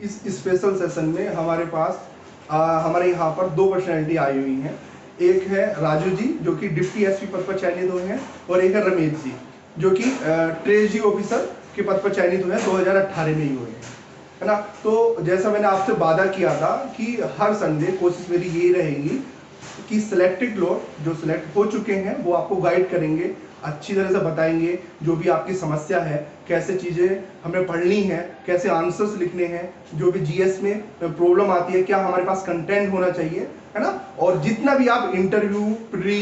इस special session में हमारे पास हमारे यहाँ पर दो पर्सनैलिटी आई हुई हैं। एक है राजू जी जो कि डिप्टी एसपी पद पर चयनित हुए हैं, और एक है रमेश जी जो कि ट्रेजरी ऑफिसर के पद पर चयनित हुए हैं, 2018 में ही हुए हैं, है ना। तो जैसा मैंने आपसे वादा किया था कि हर संडे कोशिश मेरी यही रहेगी कि सिलेक्टेड लोग जो सिलेक्ट हो चुके हैं वो आपको गाइड करेंगे, अच्छी तरह से बताएंगे जो भी आपकी समस्या है, कैसे चीज़ें हमें पढ़नी है, कैसे आंसर्स लिखने हैं, जो भी जीएस में प्रॉब्लम आती है क्या हमारे पास कंटेंट होना चाहिए, है ना। और जितना भी आप इंटरव्यू, प्री,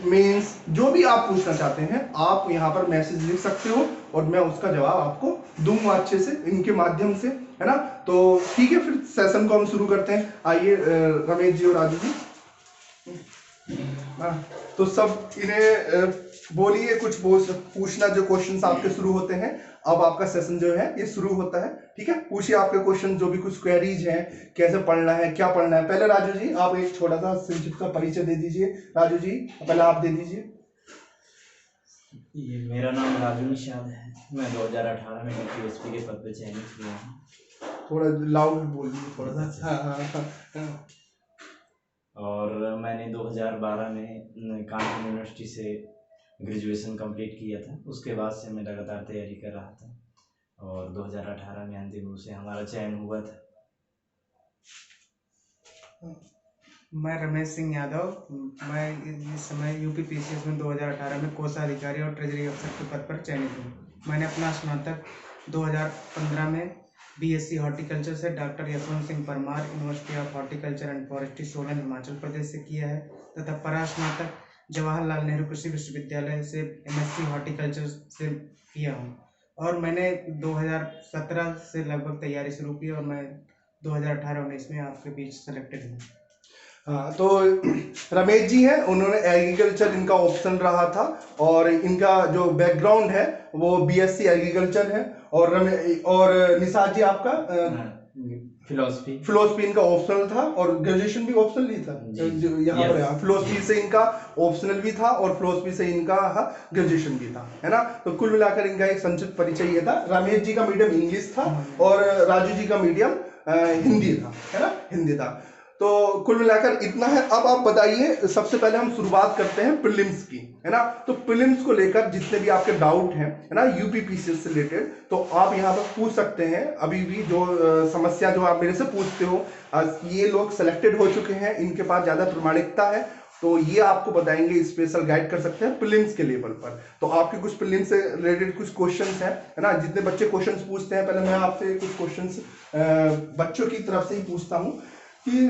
मेंस, जो भी आप पूछना चाहते हैं आप यहाँ पर मैसेज लिख सकते हो और मैं उसका जवाब आपको दूंगा अच्छे से इनके माध्यम से, है ना। तो ठीक है, फिर सेशन को हम शुरू करते हैं। आइए रमेश जी और राजू जी। हाँ, तो सब इन्हें बोलिए कुछ पूछना, जो क्वेश्चंस आपके शुरू होते हैं। अब आपका सेशन जो है ये शुरू होता है, ठीक है। पूछिए आपके क्वेश्चन, जो भी कुछ क्वेरीज हैं, कैसे पढ़ना है, क्या पढ़ना है। पहले राजू जी आप एक छोटा सा संक्षिप्त का परिचय दे दीजिए। राजू जी पहले आप दे दीजिए। ये मेरा नाम राजू निषाद है। मैं 2018 में डीपीएसपी के पद पर चयनित हुआ हूँ। थोड़ा लाउड बोलिए, थोड़ा सा। हाँ। और मैंने 2012 में कानपुर यूनिवर्सिटी से ग्रेजुएशन कंप्लीट किया था। उसके बाद से मैं लगातार तैयारी कर रहा था और 2018 में अंतिम रूप से हमारा चयन हुआ था। मैं रमेश सिंह यादव, मैं इस समय यूपी पीसीएस में 2018 में कोषाधिकारी और ट्रेजरी अफसर के पद पर चयनित हूँ। मैंने अपना स्नातक 2015 में बीएससी हॉर्टिकल्चर से doctor Yashwant Singh Parmar university of horticulture and forestry Solan Himachal Pradesh से किया है, तथा परास्नातक जवाहरलाल नेहरू कृषि विश्वविद्यालय से एमएससी हॉर्टिकल्चर से किया हूँ। और मैंने 2017 से लगभग तैयारी शुरू की और मैं 2018-19 में आपके बीच सेलेक्टेड हूँ। हाँ, तो रमेश जी हैं, उन्होंने एग्रीकल्चर इनका ऑप्शन रहा था और इनका जो बैकग्राउंड है वो बीएससी एग्रीकल्चर है। और निषाद जी आपका फिलोसफी इनका ऑप्शनल था और ग्रेजुएशन भी ऑप्शनल ही था। यहाँ पर फिलोसफी से इनका ऑप्शनल भी था और फिलोसफी से इनका ग्रेजुएशन भी था, है ना। तो कुल मिलाकर इनका एक संक्षिप्त परिचय ये था। रमेश जी का मीडियम इंग्लिश था और राजू जी का मीडियम हिंदी था, है ना, हिंदी था। तो कुल मिलाकर इतना है। अब आप बताइए, सबसे पहले हम शुरुआत करते हैं प्रीलिम्स की, है ना। तो प्रीलिम्स को लेकर जितने भी आपके डाउट हैं, है ना, यूपी पीसीएस से रिलेटेड, तो आप यहाँ पर पूछ सकते हैं। अभी भी जो समस्या जो आप मेरे से पूछते हो, ये लोग सिलेक्टेड हो चुके हैं, इनके पास ज़्यादा प्रमाणिकता है, तो ये आपको बताएंगे, स्पेशल गाइड कर सकते हैं प्रीलिम्स के लेवल पर। तो आपके कुछ प्रीलिम्स से रिलेटेड कुछ क्वेश्चंस हैं, है ना। जितने बच्चे क्वेश्चंस पूछते हैं, पहले मैं आपसे कुछ क्वेश्चंस बच्चों की तरफ से ही पूछता हूँ कि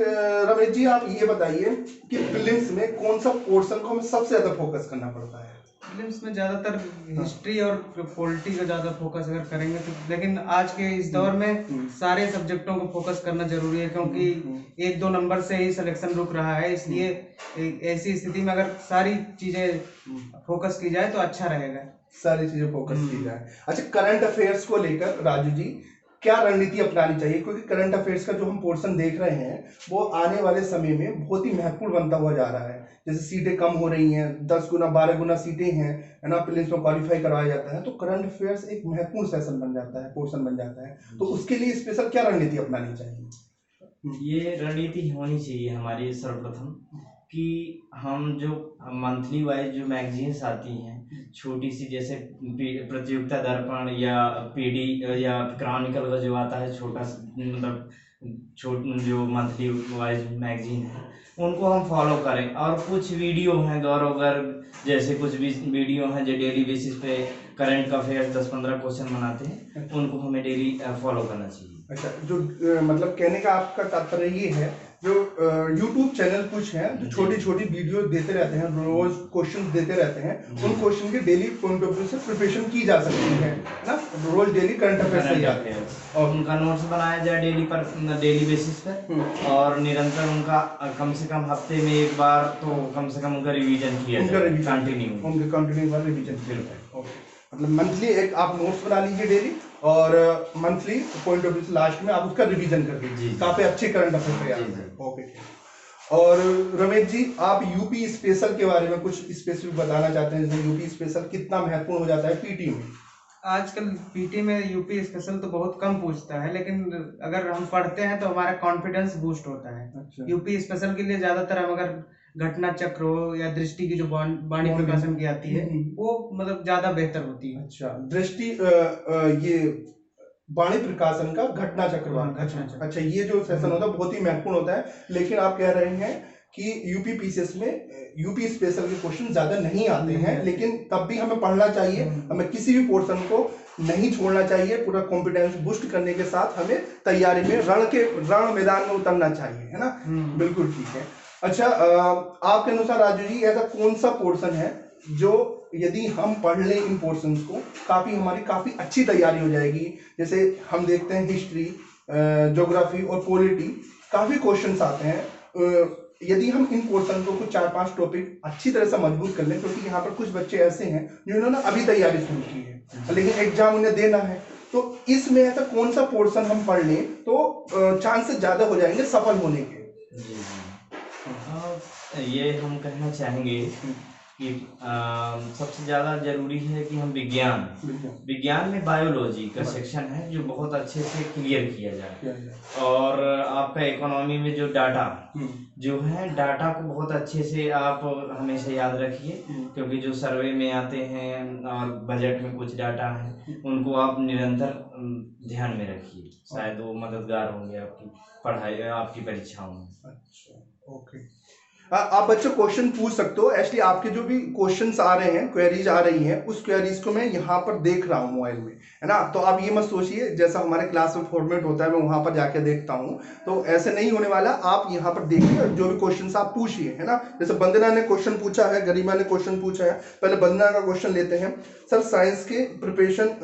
रमेश जी आप ये बताइए कि प्रीलिम्स में कौन सा पोर्शन को हमें सबसे ज्यादा फोकस करना पड़ता है। प्रीलिम्स में ज़्यादातर हिस्ट्री और पॉलिटी का ज़्यादा फोकस अगर करेंगे तो, लेकिन आज के इस दौर में सारे सब्जेक्टों को फोकस करना जरूरी है, क्योंकि 1-2 नंबर से ही सिलेक्शन रुक रहा है। इसलिए ऐसी स्थिति में अगर सारी चीज़ें फोकस की जाए तो अच्छा रहेगा। सारी चीजें फोकस की जाए। अच्छा, करंट अफेयर्स को लेकर राजू जी क्या रणनीति अपनानी चाहिए, क्योंकि करंट अफेयर्स का जो हम पोर्शन देख रहे हैं वो आने वाले समय में बहुत ही महत्वपूर्ण बनता हुआ जा रहा है। जैसे सीटें कम हो रही हैं, 10 गुना 12 गुना सीटें हैं, है ना, प्रीलिम्स में क्वालिफाई करवाया जाता है, तो करंट अफेयर्स एक महत्वपूर्ण सेशन बन जाता है, पोर्शन बन जाता है। तो उसके लिए स्पेशल क्या रणनीति अपनानी चाहिए। ये रणनीति होनी चाहिए हमारी सर्वप्रथम कि हम जो मंथली वाइज जो मैगजीन्स आती हैं छोटी सी, जैसे प्रतियोगिता दर्पण या पीडी या क्रॉनिकल का जो आता है छोटा, मतलब जो मंथली वाइज मैगजीन है, उनको हम फॉलो करें। और कुछ वीडियो हैं गौरव गर्ग जैसे कुछ भी वीडियो हैं जो डेली बेसिस पे करंट का अफेयर 10-15 क्वेश्चन बनाते हैं, उनको हमें डेली फॉलो करना चाहिए। अच्छा, जो मतलब कहने का आपका तात्पर्य ये है, जो YouTube चैनल कुछ हैं जो छोटी छोटी वीडियो देते रहते हैं, रोज क्वेश्चन देते रहते हैं, उन क्वेश्चन की डेली पॉइंट ऑफ व्यू से प्रिपरेशन की जा सकती है ना, रोज डेली करंट अफेयर्स से जाते हैं और उनका नोट्स बनाया जाए डेली बेसिस पर, और निरंतर उनका कम से कम हफ्ते में एक बार तो कम से कम उनका रिवीजन किया जाए, कंटिन्यू रिवीजन। मतलब मंथली एक आप नोट्स बना लीजिए डेली, और मंथली पॉइंट ऑफ व्यू से लास्ट में आप उसका रिवीजन कर दीजिए, काफी अच्छे करंट अफेयर तैयार हैं। ओके। और रमेश जी आप यूपी स्पेशल के बारे में कुछ स्पेसिफिक बताना चाहते हैं, जैसे यूपी स्पेशल कितना महत्वपूर्ण हो जाता है पीटी में। आजकल पीटी में यूपी स्पेशल तो बहुत कम पूछता है, लेकिन अगर हम पढ़ते हैं तो हमारा कॉन्फिडेंस बूस्ट होता है। अच्छा। यूपी स्पेशल के लिए ज्यादातर हम अगर घटना चक्र हो या दृष्टि की जो वाणी प्रकाशन की आती है वो मतलब ज्यादा बेहतर होती है। अच्छा, दृष्टि ये वाणी प्रकाशन का घटना चक्रवात। अच्छा, ये जो सेशन होता है बहुत ही महत्वपूर्ण होता है, लेकिन आप कह रहे हैं कि यूपी पीसीएस में यूपी स्पेशल के क्वेश्चन ज्यादा नहीं आते हैं, लेकिन तब भी हमें पढ़ना चाहिए, हमें किसी भी पोर्शन को नहीं छोड़ना चाहिए, पूरा कॉन्फिडेंस बूस्ट करने के साथ हमें तैयारी में रण मैदान में उतरना चाहिए, है ना। बिल्कुल ठीक है। अच्छा, आपके अनुसार राजू जी ऐसा कौन सा पोर्शन है जो यदि हम पढ़ लें इन पोर्शंस को हमारी काफी अच्छी तैयारी हो जाएगी? जैसे हम देखते हैं हिस्ट्री, ज्योग्राफी और पॉलिटी काफी क्वेश्चंस आते हैं। यदि हम इन पोर्शन को कुछ 4-5 टॉपिक अच्छी तरह से मजबूत कर लें, क्योंकि यहाँ पर कुछ बच्चे ऐसे हैं जिन्होंने अभी तैयारी शुरू की है लेकिन एग्जाम उन्हें देना है, तो इसमें ऐसा कौन सा पोर्शन हम पढ़ लें तो चांसेस ज्यादा हो जाएंगे सफल होने के? ये हम कहना चाहेंगे कि सबसे ज़्यादा जरूरी है कि हम विज्ञान में बायोलॉजी का सेक्शन है जो बहुत अच्छे से क्लियर किया जाए, और आपका इकोनॉमी में जो डाटा जो है, डाटा को बहुत अच्छे से आप हमेशा याद रखिए, क्योंकि जो सर्वे में आते हैं और बजट में कुछ डाटा है उनको आप निरंतर ध्यान में रखिए, शायद वो मददगार होंगे आपकी पढ़ाई, आपकी परीक्षाओं में। अच्छा, ओके। आप बच्चों क्वेश्चन पूछ सकते हो, एक्चुअली आपके जो भी क्वेश्चंस आ रहे हैं, क्वेरीज आ रही हैं, उस क्वेरीज को मैं यहाँ पर देख रहा हूँ मोबाइल में, है ना। तो आप ये मत सोचिए जैसा हमारे क्लास में फॉर्मेट होता है मैं वहां पर जाके देखता हूँ, तो ऐसे नहीं होने वाला। आप यहाँ पर देखिए, जो भी क्वेश्चन आप पूछिए, है ना। जैसे वंदना ने क्वेश्चन पूछा है, गरिमा ने क्वेश्चन पूछा है, पहले वंदना का क्वेश्चन लेते हैं। सर, साइंस के प्रिपरेशन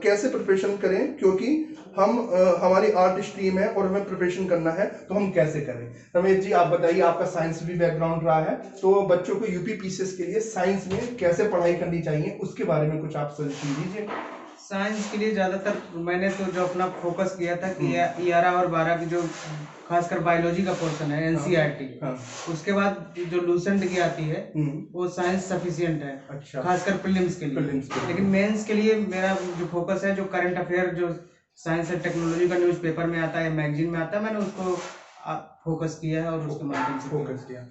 कैसे प्रिपरेशन करें, क्योंकि हम हमारी आर्ट स्ट्रीम है और हमें प्रिपरेशन करना है, तो हम कैसे करें? रमेश जी आप बताइए, आपका साइंस भी बैकग्राउंड रहा है, तो बच्चों को यूपी पीसीएस के लिए साइंस में कैसे पढ़ाई करनी चाहिए उसके बारे में कुछ आप सजेशन दीजिए। साइंस के लिए ज्यादातर मैंने तो जो अपना फोकस किया था कि 11 और 12 की जो खासकर बायोलॉजी का पोर्शन है एनसीईआरटी, उसके बाद जो लूसेंट की आती है वो साइंस सफिशिएंट है। अच्छा। खासकर प्रीलिम्स के लिए। लेकिन मेंस के लिए मेरा जो फोकस है, जो करंट अफेयर जो साइंस एंड टेक्नोलॉजी का न्यूज़पेपर में आता है, मैगजीन में आता है, मैंने उसको फोकस किया है और उसके माध्यम से फोकस किया।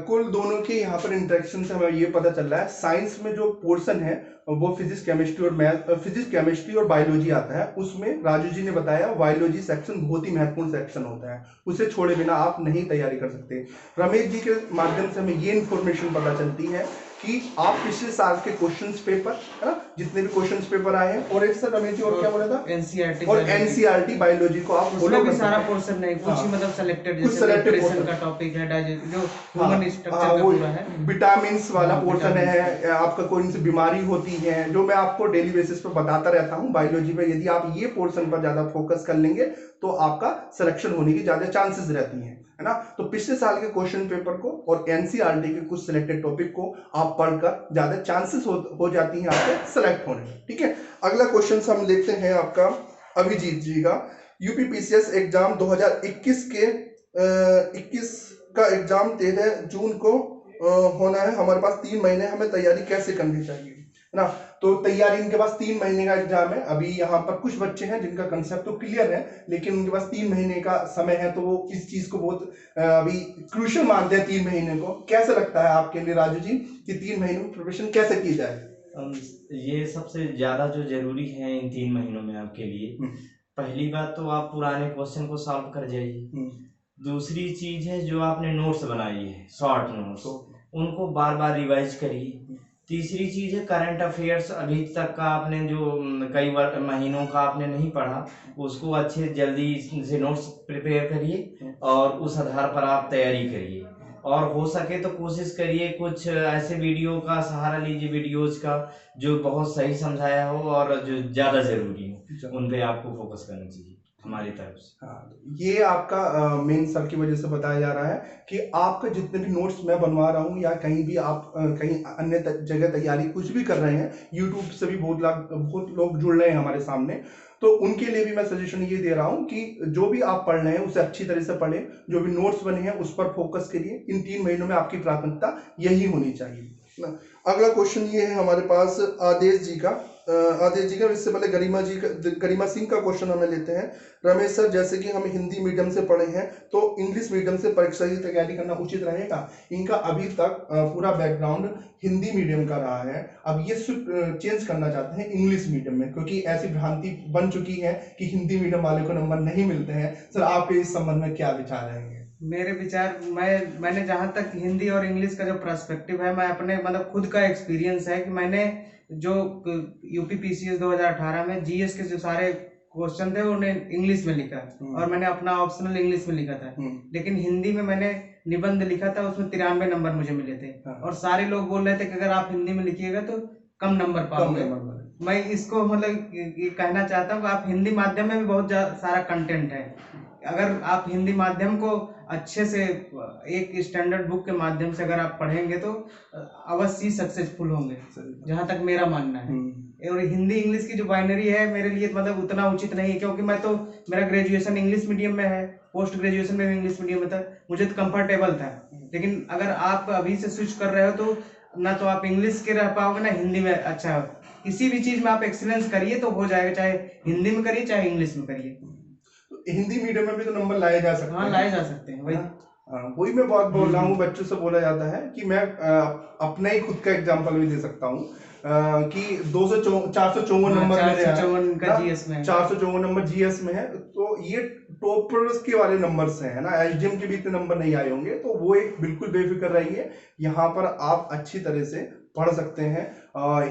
कुल दोनों के यहाँ पर इंटरेक्शन से हमें ये पता चल रहा है, साइंस में जो पोर्शन है वो फिजिक्स केमिस्ट्री और बायोलॉजी आता है। उसमें राजू जी ने बताया बायोलॉजी सेक्शन बहुत ही महत्वपूर्ण सेक्शन होता है, उसे छोड़े बिना आप नहीं तैयारी कर सकते। रमेश जी के माध्यम से हमें ये इन्फॉर्मेशन पता चलती है कि आप पिछले साल के क्वेश्चंस पेपर, है ना, जितने भी क्वेश्चंस पेपर आए हैं, और एक सर रमेश जी और क्या बोला था, एनसीईआरटी बायोलॉजी को आप फॉलो कर सारा पोर्शन नहीं, कुछ ही मतलब सेलेक्टेड, जैसे न्यूट्रिशन का टॉपिक है, जो ह्यूमन स्ट्रक्चर का पूरा है, विटामिन वाला पोर्शन है, आपका कोई सी बीमारी होती है जो मैं आपको डेली बेसिस पे बताता रहता हूँ बायोलॉजी में। यदि आप ये पोर्शन पर ज्यादा फोकस कर लेंगे तो आपका सिलेक्शन होने की ज्यादा चांसेस रहती हैं, है ना। तो पिछले साल के क्वेश्चन पेपर को और एनसीईआरटी के कुछ सिलेक्टेड टॉपिक को आप पढ़कर ज्यादा चांसेस हो जाती हैं आपके सिलेक्ट होने में। ठीक है, अगला क्वेश्चन हम देखते हैं आपका अभिजीत जी का। यूपी पीसीएस एग्जाम 2021 के 21 का एग्जाम 13 जून को होना है, हमारे पास 3 महीने, हमें तैयारी कैसे करनी चाहिए, है ना। तो तैयारी इनके पास 3 महीने का एग्जाम है। अभी यहाँ पर कुछ बच्चे हैं जिनका कंसेप्ट तो क्लियर है, लेकिन उनके पास 3 महीने का समय है, तो वो इस चीज को बहुत अभी क्रूशियल मानते हैं 3 महीने को। कैसे लगता है आपके लिए राजू जी कि 3 महीने में प्रिपरेशन कैसे की जाए? ये सबसे ज्यादा जो जरूरी है इन 3 महीनों में आपके लिए, पहली बात तो आप पुराने क्वेश्चन को सॉल्व कर जाइए। दूसरी चीज है, जो आपने नोट्स बनाई है, शॉर्ट नोट्स, उनको बार बार रिवाइज करिए। तीसरी चीज है, करंट अफेयर्स अभी तक का आपने जो कई महीनों का आपने नहीं पढ़ा, उसको अच्छे जल्दी से नोट्स प्रिपेयर करिए और उस आधार पर आप तैयारी करिए। और हो सके तो कोशिश करिए कुछ ऐसे वीडियो का सहारा लीजिए, वीडियोज का जो बहुत सही समझाया हो और जो ज्यादा जरूरी हो, उन पे आपको फोकस करना चाहिए हमारी तरफ से। हाँ, ये आपका मेन सर की वजह से बताया जा रहा है कि आपका जितने भी नोट्स मैं बनवा रहा हूँ या कहीं भी आप कहीं अन्य जगह तैयारी कुछ भी कर रहे हैं, यूट्यूब से भी बहुत लोग जुड़ रहे हैं हमारे सामने, तो उनके लिए भी मैं सजेशन ये दे रहा हूँ कि जो भी आप पढ़ रहे हैं उसे अच्छी तरह से पढ़ें, जो भी नोट्स बने हैं उस पर फोकस करिए। इन 3 महीनों में आपकी प्राथमिकता यही होनी चाहिए। अगला क्वेश्चन ये है हमारे पास आदेश जी का। आदित्य जी का, इससे पहले गरिमा सिंह का क्वेश्चन हमें लेते हैं। रमेश सर, जैसे कि हम हिंदी मीडियम से पढ़े हैं तो इंग्लिश मीडियम से परीक्षा की तैयारी करना उचित रहेगा? इनका अभी तक पूरा बैकग्राउंड हिंदी मीडियम का रहा है, अब ये चेंज करना चाहते हैं इंग्लिश मीडियम में, क्योंकि ऐसी भ्रांति बन चुकी है कि हिंदी मीडियम वाले को नंबर नहीं मिलते हैं। सर, आपके इस संबंध में क्या विचार रहेंगे? मेरे विचार, मैंने जहाँ तक हिंदी और इंग्लिश का जो पर्सपेक्टिव है, मैं अपने मतलब खुद का एक्सपीरियंस है कि मैंने जो यूपी पीसीएस 2018 में जीएस के जो सारे क्वेश्चन थे उन्हें इंग्लिश में लिखा और मैंने अपना ऑप्शनल इंग्लिश में लिखा था। लेकिन हिंदी में मैंने निबंध लिखा था, उसमें 93 नंबर मुझे मिले थे। और सारे लोग बोल रहे थे कि अगर आप हिंदी में लिखिएगा तो कम नंबर पाओगे। मैं इसको मतलब ये कहना चाहता हूँ कि आप हिंदी माध्यम में भी बहुत सारा कंटेंट है, अगर आप हिंदी माध्यम को अच्छे से एक स्टैंडर्ड बुक के माध्यम से अगर आप पढ़ेंगे तो अवश्य सक्सेसफुल होंगे, जहाँ तक मेरा मानना है। और हिंदी इंग्लिश की जो बाइनरी है मेरे लिए मतलब उतना उचित नहीं है, क्योंकि मैं तो, मेरा ग्रेजुएशन इंग्लिश मीडियम में है, पोस्ट ग्रेजुएशन में भी इंग्लिश मीडियम में था, मुझे तो कंफर्टेबल था। लेकिन अगर आप अभी से स्विच कर रहे हो तो ना तो आप इंग्लिश के रह पाओगे ना हिंदी में। अच्छा, किसी भी चीज में आप एक्सीलेंस करिए तो हो जाएगा, चाहे हिंदी में करिए चाहे इंग्लिश में करिए। हिंदी मीडियम में भी तो नंबर लाए जा सकते हैं। हाँ, लाए जा सकते हैं। वही मैं बहुत बोल रहा हूँ, बच्चों से बोला जाता है कि मैं अपना ही खुद का एग्जांपल भी दे सकता हूँ कि 454 नंबर मेरे हैं, 454 नंबर जीएस में है, तो ये टॉपर्स के वाले नंबर्स हैं, है ना। एसडीएम के भी इतने नंबर नहीं आए होंगे, तो वो एक बिल्कुल बेफिक्र रहिए, यहाँ पर आप अच्छी तरह से पढ़ सकते हैं।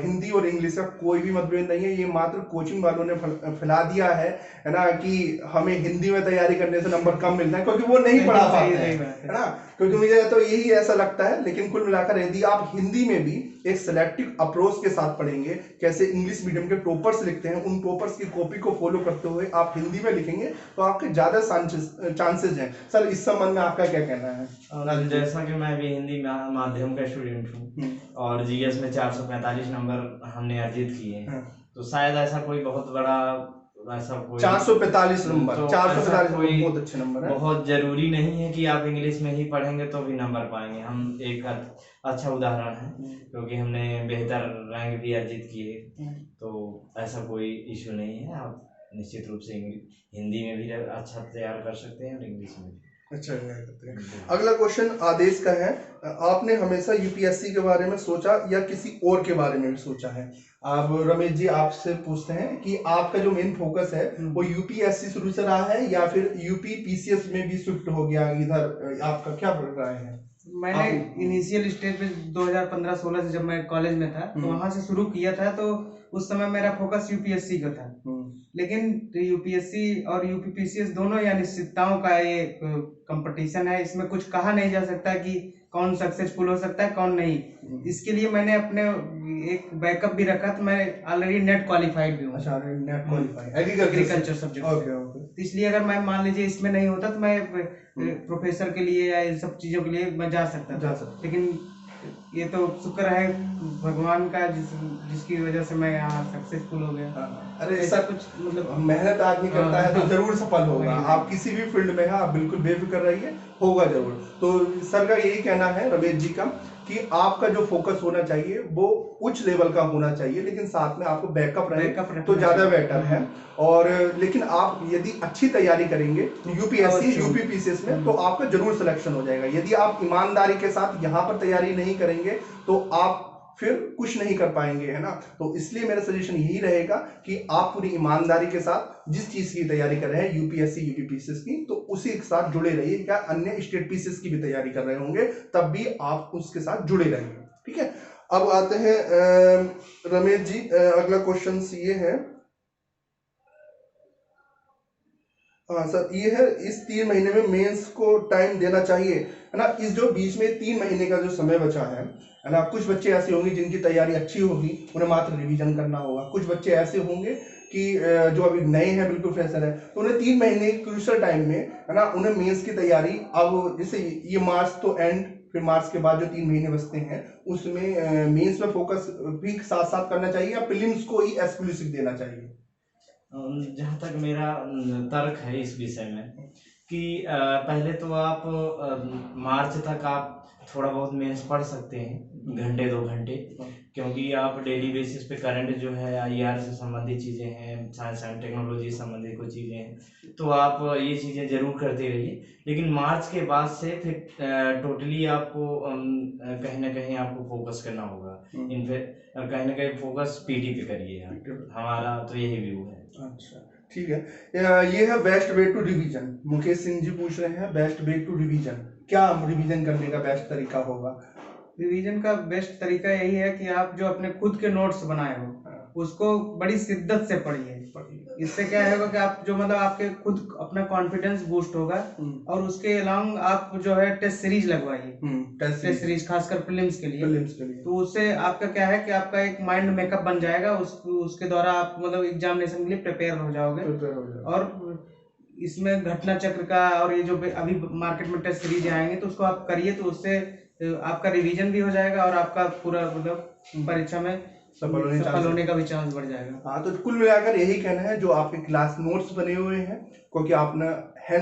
हिंदी और इंग्लिश का कोई भी मतभेद नहीं है, ये मात्र कोचिंग वालों ने फैला दिया है ना, कि हमें हिंदी में तैयारी करने से नंबर कम मिलता है, क्योंकि वो नहीं पढ़ा पाते हैं, है ना। क्योंकि मुझे तो यही ऐसा लगता है। लेकिन कुल मिलाकर यदि आप हिंदी में भी एक सेलेक्टिव अप्रोच के साथ पढ़ेंगे, कैसे इंग्लिश मीडियम के टॉपर्स लिखते हैं, उन टॉपर्स की कॉपी को फॉलो करते हुए आप हिंदी में लिखेंगे तो आपके ज्यादा चांसेस हैं। सर, इस संबंध में आपका क्या कहना है? जैसा कि मैं भी हिंदी माध्यम का स्टूडेंट हूँ और जीएस में 445 नंबर हमने अर्जित किए हैं, तो शायद ऐसा कोई बहुत बड़ा ऐसा कोई 445 नंबर, तो 445 बहुत अच्छे नंबर है। बहुत जरूरी नहीं है कि आप इंग्लिश में ही पढ़ेंगे तो भी नंबर पाएंगे। हम एक अच्छा उदाहरण है, क्योंकि हमने बेहतर रैंक भी अर्जित किए, तो ऐसा कोई इशू नहीं है। आप निश्चित रूप से हिंदी में भी अच्छा तैयार कर सकते हैं और इंग्लिश में भी अच्छा करते हैं। अगला क्वेश्चन आदेश का है, आपने हमेशा यूपीएससी के बारे में सोचा या किसी और के बारे में भी सोचा है? अब रमेश जी आपसे पूछते हैं कि आपका जो मेन फोकस है वो यूपीएससी शुरू से रहा है या फिर यूपी पीसीएस में भी शिफ्ट हो गया इधर, आपका क्या राय है? मैंने इनिशियल स्टेज पे 2015-16 से जब मैं कॉलेज में था तो वहां से शुरू किया था, तो उस समय मेरा फोकस यूपीएससी का था। लेकिन यूपीएससी और यूपीपीसीएस दोनों या निश्चितताओं का ये कंपटीशन है, इसमें कुछ कहा नहीं जा सकता कि कौन सक्सेसफुल हो सकता है कौन नहीं। इसके लिए मैंने अपने एक बैकअप भी रखा, तो मैं ऑलरेडी नेट क्वालिफाइड भी हूँ। अच्छा, नेट क्वालिफाइड एग्रीकल्चर सब्जेक्ट। इसलिए अगर मैं मान लीजिए इसमें नहीं होता तो मैं प्रोफेसर के लिए या इन सब चीजों के लिए मैं जा सकता था। लेकिन ये तो शुक्र है भगवान का जिसकी वजह से मैं यहाँ सक्सेसफुल हो गया। अरे ऐसा कुछ मतलब मेहनत आदमी करता है तो जरूर सफल होगा। आप किसी भी फील्ड में हैं, आप बिल्कुल बेफिक्र रहिए, होगा जरूर। तो सर का यही कहना है, रमेश जी का, कि आपका जो फोकस होना चाहिए वो उच्च लेवल का होना चाहिए, लेकिन साथ में आपको बैकअप रहे तो ज्यादा बेटर है। और लेकिन आप यदि अच्छी तैयारी करेंगे यूपीएससी यूपीपीसीएस में तो आपका जरूर सिलेक्शन हो जाएगा। यदि आप ईमानदारी के साथ यहाँ पर तैयारी नहीं करेंगे तो आप फिर कुछ नहीं कर पाएंगे, है ना। तो इसलिए मेरा सजेशन यही रहेगा कि आप पूरी ईमानदारी के साथ जिस चीज की तैयारी कर रहे हैं यूपीएससी यूपीपीसीएस की, तो उसी के साथ जुड़े रहिए। क्या अन्य स्टेट पीसीएस की भी तैयारी कर रहे होंगे तब भी आप उसके साथ जुड़े रहिए, ठीक है। अब आते हैं रमेश जी, अगला क्वेश्चन ये है, हाँ सर, ये है, इस 3 महीने में मेंस को टाइम देना चाहिए, है ना। इस जो बीच में 3 महीने का जो समय बचा है ना, कुछ बच्चे ऐसे होंगे जिनकी तैयारी अच्छी होगी, उन्हें मात्र रिवीजन करना होगा। कुछ बच्चे ऐसे होंगे कि जो अभी नए हैं, बिल्कुल फ्रेशर है, तो उन्हें 3 महीने क्रूशियल टाइम में, है ना, उन्हें मेंस की तैयारी, अब जैसे ये मार्च तो एंड, फिर मार्च के बाद जो 3 महीने बचते हैं उसमें मेंस में फोकस भी साथ साथ करना चाहिए या प्रीलिम्स को ही एक्सक्लूसिव देना चाहिए? जहाँ तक मेरा तर्क है इस विषय में कि पहले तो आप मार्च तक आप थोड़ा बहुत मेंस पढ़ सकते हैं, घंटे 2 घंटे, क्योंकि आप डेली बेसिस पे करंट जो है आईआर से संबंधित चीज़ें हैं, साइंस एंड टेक्नोलॉजी से संबंधित कुछ चीज़ें हैं, तो आप ये चीज़ें ज़रूर करते रहिए। लेकिन मार्च के बाद से फिर टोटली आपको कहीं ना कहीं आपको फोकस करना होगा, इन पे कहीं ना कहीं फोकस पीटी पे करिए आप। हमारा तो यही व्यू है। अच्छा, ठीक है। ये है best way to revision. Mukesh Singh ji पूछ रहे हैं बेस्ट वे टू रिवीजन, क्या रिवीजन करने का बेस्ट तरीका होगा? रिवीजन का बेस्ट तरीका यही है कि आप जो अपने खुद के नोट्स बनाए हो उसको बड़ी शिद्दत से पढ़िए। इससे क्या होगा कि आप जो मतलब आपके खुद अपना कॉन्फिडेंस बूस्ट होगा। और उसके अलावा आप जो है टेस्ट सीरीज लगवाइए, टेस्ट सीरीज खासकर प्रीलिम्स के लिए। तो उससे आपका क्या है कि आपका एक माइंड मेकअप बन जाएगा, उसके द्वारा आप मतलब एग्जामिनेशन के लिए प्रिपेयर हो जाओगे। और इसमें घटना चक्र का और ये जो अभी मार्केट में टेस्ट सीरीज आएंगे तो उसको आप करिए, तो उससे आपका रिवीजन भी हो जाएगा और आपका पूरा मतलब परीक्षा में सफल होने का भी चांस बढ़ जाएगा। हाँ, तो कुल मिलाकर यही कहना है, जो आपके क्लास नोट्स बने हुए हैं, क्योंकि आपने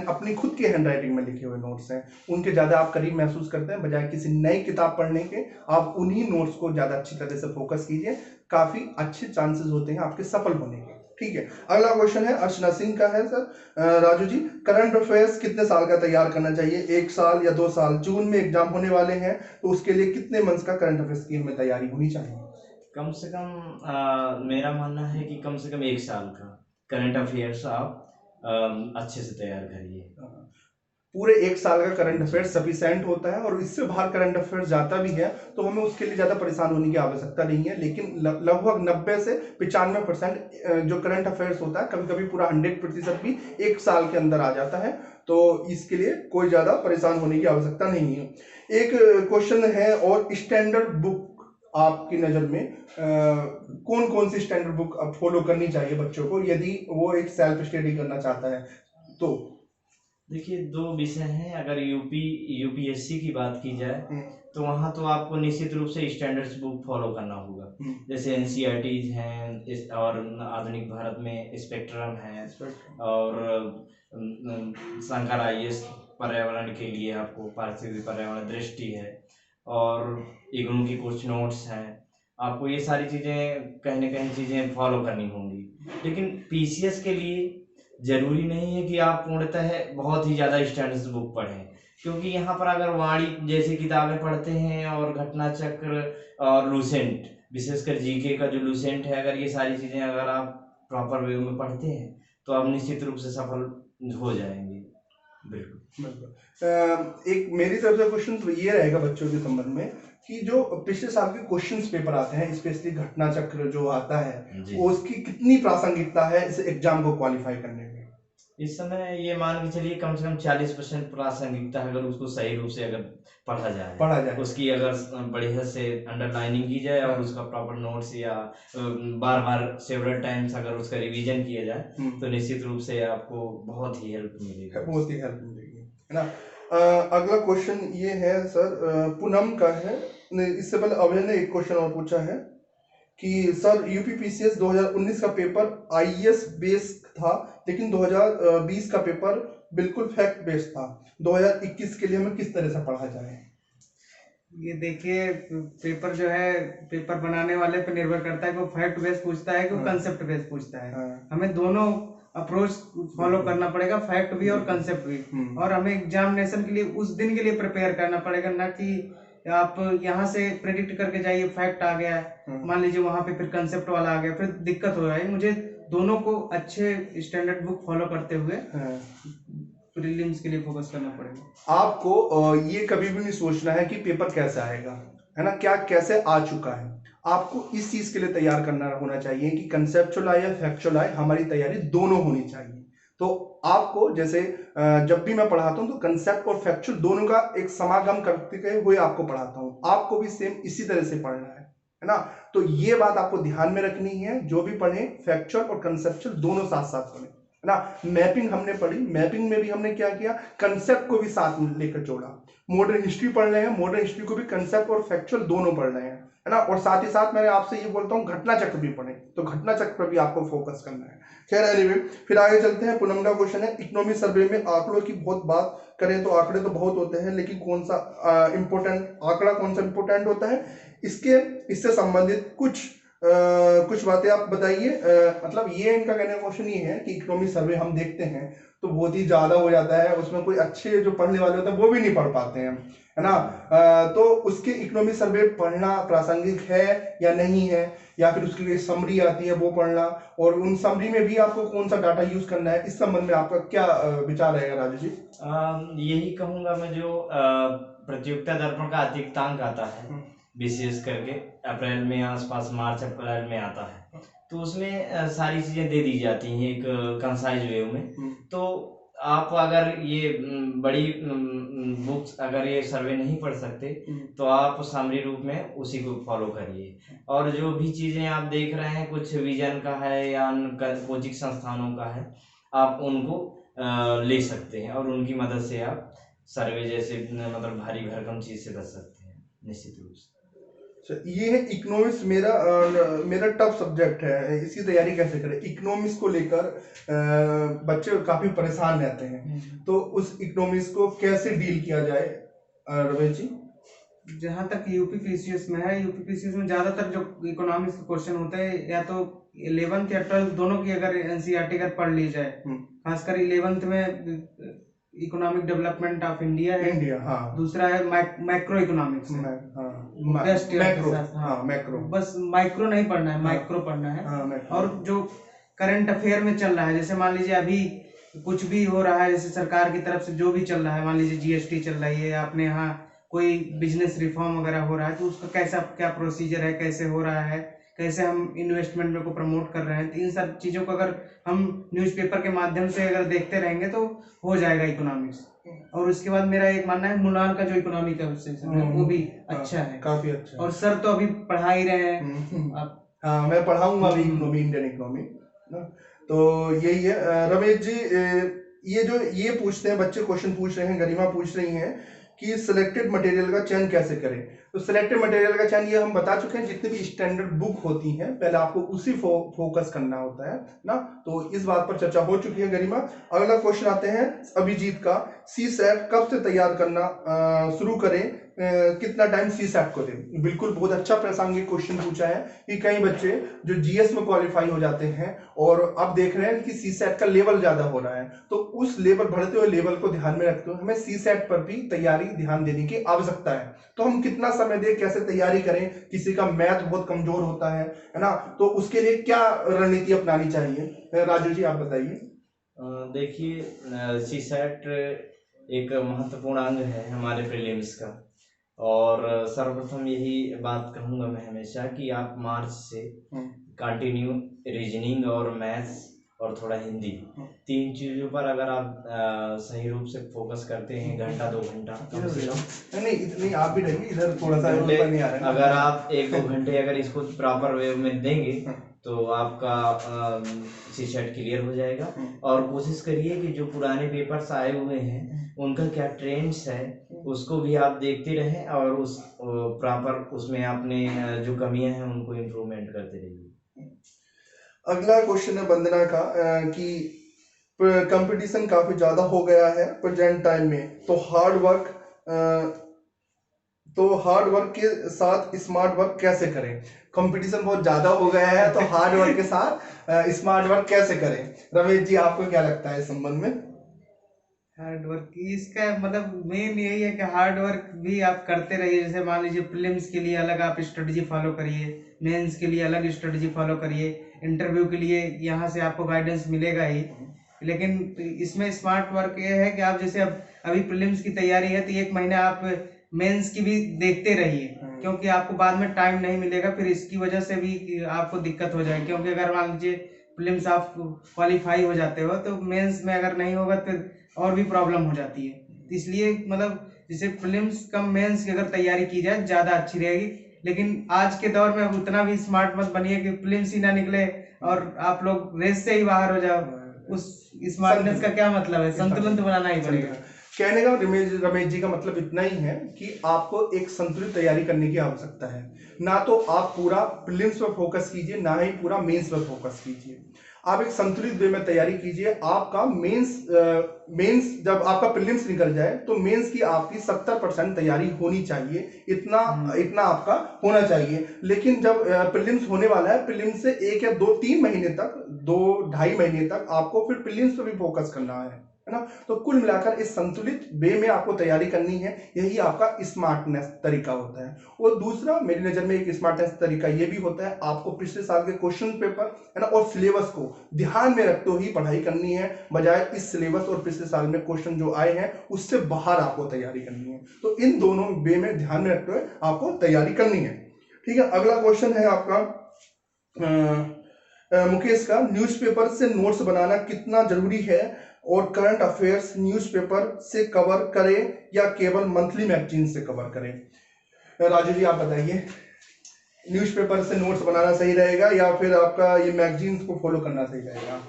अपनी खुद की हैंड राइटिंग में लिखे हुए नोट्स हैं, उनके ज़्यादा आप करीब महसूस करते हैं, बजाय किसी नई किताब पढ़ने के आप उन्हीं नोट्स को ज़्यादा अच्छी तरह से फोकस कीजिए। काफ़ी अच्छे चांसेस होते हैं आपके सफल होने के। ठीक है, अगला क्वेश्चन है अर्चना सिंह का है। Sir Raju ji, current affairs कितने साल का तैयार करना चाहिए, 1 साल या 2 साल? जून में एग्जाम होने वाले हैं, तो उसके लिए कितने मंथ्स का करंट अफेयर्स की हमें तैयारी होनी चाहिए? कम से कम मेरा मानना है कि कम से कम 1 साल का करंट अफेयर्स आप अच्छे से तैयार करिए। पूरे 1 साल का करंट अफेयर्स सफिशिएंट होता है, और इससे बाहर करंट अफेयर्स जाता भी है तो हमें उसके लिए ज़्यादा परेशान होने की आवश्यकता नहीं है। लेकिन लगभग 90 से 95% जो करंट अफेयर्स होता है, कभी कभी पूरा 100% भी 1 साल के अंदर आ जाता है, तो इसके लिए कोई ज़्यादा परेशान होने की आवश्यकता नहीं है। एक क्वेश्चन है, और स्टैंडर्ड बुक आपकी नज़र में कौन कौन सी स्टैंडर्ड बुक फॉलो करनी चाहिए बच्चों को, यदि वो एक सेल्फ स्टडी करना चाहता है तो? देखिए, 2 विषय हैं। अगर यूपीएससी की बात की जाए तो वहाँ तो आपको निश्चित रूप से स्टैंडर्ड्स बुक फॉलो करना होगा, जैसे एनसीईआरटीज हैं, और आधुनिक भारत में स्पेक्ट्रम है, और शंकर आईएएस पर्यावरण के लिए आपको पारिस्थितिक पर्यावरण दृष्टि है, और इग्नू की कुछ नोट्स हैं। आपको ये सारी चीज़ें कहीं ना कहीं चीज़ें फॉलो करनी होंगी। लेकिन पीसीएस के लिए जरूरी नहीं है कि आप पूर्णतः बहुत ही ज़्यादा स्टैंडर्ड्स बुक पढ़ें, क्योंकि यहाँ पर अगर वाणी जैसी किताबें पढ़ते हैं और घटना चक्र और लूसेंट, विशेषकर जीके का जो लूसेंट है, अगर ये सारी चीज़ें अगर आप प्रॉपर वे में पढ़ते हैं तो आप निश्चित रूप से सफल हो जाएंगे। बिल्कुल। एक मेरी तरफ से क्वेश्चन तो ये रहेगा बच्चों के संबंध में, कि जो पिछले साल के क्वेश्चंस पेपर आते हैं, स्पेशली घटना चक्र जो आता है, उसकी कितनी प्रासंगिकता है इस एग्जाम को क्वालिफाई करने में? इस समय ये मान के चलिए कम से कम 40% प्रासंगिकता है, अगर उसको सही रूप से अगर पढ़ा जाए, उसकी अगर बढ़िया से अंडरलाइनिंग की जाए और उसका प्रॉपर नोट्स या बार बार सेवरल टाइम्स अगर उसका रिवीजन किया जाए, तो निश्चित रूप से आपको बहुत ही हेल्प मिलेगी, है ना। अगला क्वेश्चन ये है सर, पूनम का है। इससे पहले अभय ने एक क्वेश्चन और पूछा है कि सर यूपीपीसीएस 2019 का पेपर आईएएस बेस्ड था, लेकिन 2020 का पेपर बिल्कुल फैक्ट बेस्ड था। 2021 के लिए हमें किस तरह से पढ़ा जाए? ये देखिए, पेपर जो है पेपर बनाने वाले पे निर्भर करता है कि वो फैक्ट बेस्ड पूछता है कि वो कंसेप्ट बेस्ड पूछता है। हमें दोनों अप्रोच फॉलो करना पड़ेगा, फैक्ट भी और कंसेप्ट भी। और हमें एग्जामिनेशन के लिए उस दिन के लिए प्रिपेयर करना पड़ेगा, ना कि आप यहाँ से प्रेडिक्ट करके जाइए फैक्ट आ गया है, मान लीजिए वहां पे फिर कंसेप्ट वाला आ गया, फिर दिक्कत हो जाएगी। मुझे दोनों को अच्छे स्टैंडर्ड बुक फॉलो करते हुए प्रीलिम्स के लिए फोकस करना पड़ेगा। आपको ये कभी भी नहीं सोचना है कि पेपर कैसा आएगा, है ना, क्या कैसे आ चुका है। आपको इस चीज के लिए तैयार करना होना चाहिए कि कंसेप्चुअल आए या फैक्चुअल आए, हमारी तैयारी दोनों होनी चाहिए। तो आपको जैसे जब भी मैं पढ़ाता हूँ तो कंसेप्ट और फैक्चुअल दोनों का एक समागम करते हुए आपको पढ़ाता हूँ। आपको भी सेम इसी तरह से पढ़ना है ना। तो ये बात आपको ध्यान में रखनी है, जो भी पढ़े फैक्चुअल और कंसेप्चुअल दोनों साथ साथ पढ़े, है ना। मैपिंग हमने पढ़ी, मैपिंग में भी हमने क्या किया, कंसेप्ट को भी साथ में लेकर जोड़ा। मॉडर्न हिस्ट्री पढ़ रहे हैं, मॉडर्न हिस्ट्री को भी कंसेप्ट और फैक्चुअल दोनों पढ़ रहे हैं, है है ना। और साथ ही साथ मैं आपसे ये बोलता हूँ घटना चक्र भी पढ़ें, तो घटना चक्र पर भी आपको फोकस करना है। खैर एनीवे, फिर आगे चलते हैं। पूनम का क्वेश्चन है, इकोनॉमी सर्वे में आंकड़ों की बहुत बात करें तो आंकड़े तो बहुत होते हैं, लेकिन कौन सा इम्पोर्टेंट आंकड़ा कौन सा इम्पोर्टेंट होता है, इससे संबंधित कुछ बातें आप बताइए। मतलब ये इनका कहने का क्वेश्चन ये है कि इकोनॉमी सर्वे हम देखते हैं तो बहुत ही ज्यादा हो जाता है, उसमें कोई अच्छे जो पढ़ने वाले होते हैं वो भी नहीं पढ़ पाते हैं, है ना। तो उसके इकोनॉमी सर्वे पढ़ना प्रासंगिक है या नहीं है, या फिर उसकी समरी आती है वो पढ़ना, और उन समरी में भी आपको कौन सा डाटा यूज करना है, इस संबंध में आपका क्या विचार रहेगा राजू जी? यही कहूंगा मैं, जो प्रतियोगिता दर्पण का अतिरिक्तांक आता है विशेष करके अप्रैल में आसपास, मार्च अप्रैल में आता है, तो उसमें सारी चीजें दे दी जाती हैं एक कंसाइज वे में। तो आप अगर ये बड़ी बुक्स अगर ये सर्वे नहीं पढ़ सकते तो आप सामरी रूप में उसी को फॉलो करिए, और जो भी चीजें आप देख रहे हैं कुछ विजन का है या कोचिंग संस्थानों का है, आप उनको ले सकते हैं और उनकी मदद से आप सर्वे जैसे मतलब भारी भरकम चीज से बच सकते हैं निश्चित रूप से। ये है इकोनॉमिक्स, मेरा टफ सब्जेक्ट है, इसकी तैयारी कैसे करें? इकोनॉमिक्स को लेकर बच्चे काफी परेशान रहते हैं, तो उस इकोनॉमिक्स को कैसे डील किया जाए रमेश जी? जहाँ तक यूपीपीसीएस में है, यूपीपीसीएस में ज्यादातर जो इकोनॉमिक्स के क्वेश्चन होते हैं, या तो 11th या 12th दोनों की अगर एनसीईआरटी अगर पढ़ ली जाए, खासकर 11th में इकोनॉमिक डेवलपमेंट ऑफ इंडिया है, हाँ। दूसरा है मैक्रो इकोनॉमिक्स, मैक्रो, बस माइक्रो नहीं पढ़ना है, मैक्रो पढ़ना है। और जो करंट अफेयर में चल रहा है, जैसे मान लीजिए अभी कुछ भी हो रहा है, जैसे सरकार की तरफ से जो भी चल रहा है, मान लीजिए जीएसटी चल रही है, अपने यहाँ कोई बिजनेस रिफॉर्म वगैरह हो रहा है, तो उसका कैसा क्या प्रोसीजर है, कैसे हो रहा है, कैसे हम इन्वेस्टमेंट को प्रमोट कर रहे हैं, तो इन सब चीज़ों को अगर हम न्यूज़पेपर के माध्यम से अगर देखते रहेंगे तो हो जाएगा इकोनॉमिक्स। और उसके बाद मेरा एक मानना है मुनाल का जो इकोनॉमी का सेक्शन है वो भी अच्छा है, काफी अच्छा। और सर तो अभी पढ़ा ही रहे हैं आप। हाँ, मैं पढ़ाऊंगा अभी इकोनॉमी, इंडियन इकोनॉमी ना। तो यही है रमेश जी, ये पूछते हैं बच्चे, क्वेश्चन पूछ रहे हैं, गरिमा पूछ रही हैं कि सिलेक्टेड मटेरियल का चयन कैसे करें। तो सिलेक्टेड मटेरियल का चयन ये हम बता चुके हैं, जितनी भी स्टैंडर्ड बुक होती हैं पहले आपको उसी फोकस करना होता है ना, तो इस बात पर चर्चा हो चुकी है गरिमा। अगला क्वेश्चन आते हैं अभिजीत का, सीसैट कब से तैयार करना शुरू करें, कितना टाइम सीसैट को दें? बिल्कुल बहुत अच्छा प्रासंगिक क्वेश्चन पूछा है कि कई बच्चे जो जीएस में क्वालिफाई हो जाते हैं और अब देख रहे हैं कि सीसैट का लेवल ज्यादा हो रहा है, तो उस लेवल, बढ़ते हुए लेवल को ध्यान में रखते हुए हमें सीसैट पर भी तैयारी ध्यान देने की आवश्यकता है। तो हम कितना समय दें, कैसे तैयारी करें? किसी का मैथ बहुत कमजोर होता है ना, तो उसके लिए क्या रणनीति अपनानी चाहिए? राजू जी आप बताइए। देखिए, सीसैट एक महत्वपूर्ण अंग है हमारे प्रीलिम्स का, और सर्वप्रथम यही बात कहूंगा मैं हमेशा कि आप मार्च से कंटिन्यू रीजनिंग और मैथ्स और थोड़ा हिंदी, 3 चीजों पर अगर आप सही रूप से फोकस करते हैं, घंटा 2 घंटा कम से कम, नहीं इतनी आप भी रहिए इधर, थोड़ा सा नहीं आ रहा है, अगर आप 1-2 घंटे अगर इसको प्रॉपर वे में देंगे तो आपका सीसैट क्लियर हो जाएगा। और कोशिश करिए कि जो पुराने पेपर्स आए हुए हैं उनका क्या ट्रेंड्स है उसको भी आप देखते रहें, और उस प्रॉपर उसमें आपने जो कमियां हैं उनको इम्प्रूवमेंट करते रहिए। अगला क्वेश्चन है वंदना का कि कंपटीशन काफी ज्यादा हो गया है प्रेजेंट टाइम में, तो हार्ड वर्क के साथ स्मार्ट वर्क कैसे करें? कंपटीशन बहुत ज्यादा हो गया है तो हार्ड वर्क के साथ स्मार्ट वर्क कैसे करें? रमेश जी आपको क्या लगता है इस संबंध में? हार्ड वर्क, इसका मतलब मेन यही है कि हार्ड वर्क भी आप करते रहिए। जैसे मान लीजिए प्रीलिम्स के लिए अलग आप स्ट्रेटजी फॉलो करिए, मेंस के लिए अलग स्ट्रेटजी फॉलो करिए, इंटरव्यू के लिए यहाँ से आपको गाइडेंस मिलेगा ही, लेकिन इसमें स्मार्ट वर्क ये है कि आप जैसे अब अभी प्रीलिम्स की तैयारी है तो 1 महीना आप मेंस की भी देखते रहिए, क्योंकि आपको बाद में टाइम नहीं मिलेगा, फिर इसकी वजह से भी आपको दिक्कत हो जाएगी। क्योंकि अगर मान लीजिए प्रीलिम्स आप क्वालिफाई हो जाते हो तो मेंस में अगर नहीं होगा तो और भी प्रॉब्लम हो जाती है। तो इसलिए मतलब जैसे प्रीलिम्स कम मेंस की अगर तैयारी की जाए ज़्यादा अच्छी रहेगी। लेकिन आज के दौर में उतना भी स्मार्ट मत बनिए कि प्रीलिम्स ही ना निकले और आप लोग रेस से ही बाहर हो जाओ। उस स्मार्टनेस का क्या मतलब है? संतुलन तो बनाना ही पड़ेगा। कहने का रमेश जी का मतलब इतना ही है कि आपको एक संतुलित तैयारी करने की आवश्यकता है। ना तो आप पूरा प्रीलिम्स पर फोकस कीजिए, ना ही पूरा मेंस पर फोकस कीजिए। आप एक संतुलित वे में तैयारी कीजिए। आपका मेंस जब आपका प्रीलिम्स निकल जाए तो मेंस की आपकी 70% तैयारी होनी चाहिए, इतना आपका होना चाहिए। लेकिन जब प्रीलिम्स होने वाला है, प्रीलिम्स से 1 या 2-3 महीने तक, 2-2.5 महीने तक आपको फिर प्रीलिम्स पर भी फोकस करना है ना। तो कुल मिलाकर इस संतुलित वे में आपको तैयारी करनी है, यही आपका स्मार्टनेस तरीका होता है। और दूसरा मेरी नजर में एक स्मार्टनेस तरीका ये भी होता है, आपको पिछले साल के क्वेश्चन पेपर है ना और सिलेबस को ध्यान में रखते हुए ही पढ़ाई करनी है, बजाय इस सिलेबस और पिछले साल में क्वेश्चन जो आए हैं उससे बाहर आपको तैयारी करनी है। तो इन दोनों वे में ध्यान में रखते हुए आपको तैयारी करनी है। ठीक है, अगला क्वेश्चन है आपका मुकेश का, न्यूज़पेपर से नोट्स बनाना कितना जरूरी है और करंट अफेयर्स न्यूज़पेपर से कवर करें या केवल मंथली मैगजीन से कवर करें? राजू जी आप बताइए, न्यूज़पेपर से नोट्स बनाना सही रहेगा या फिर आपका ये मैगजीन्स को फॉलो करना सही रहेगा?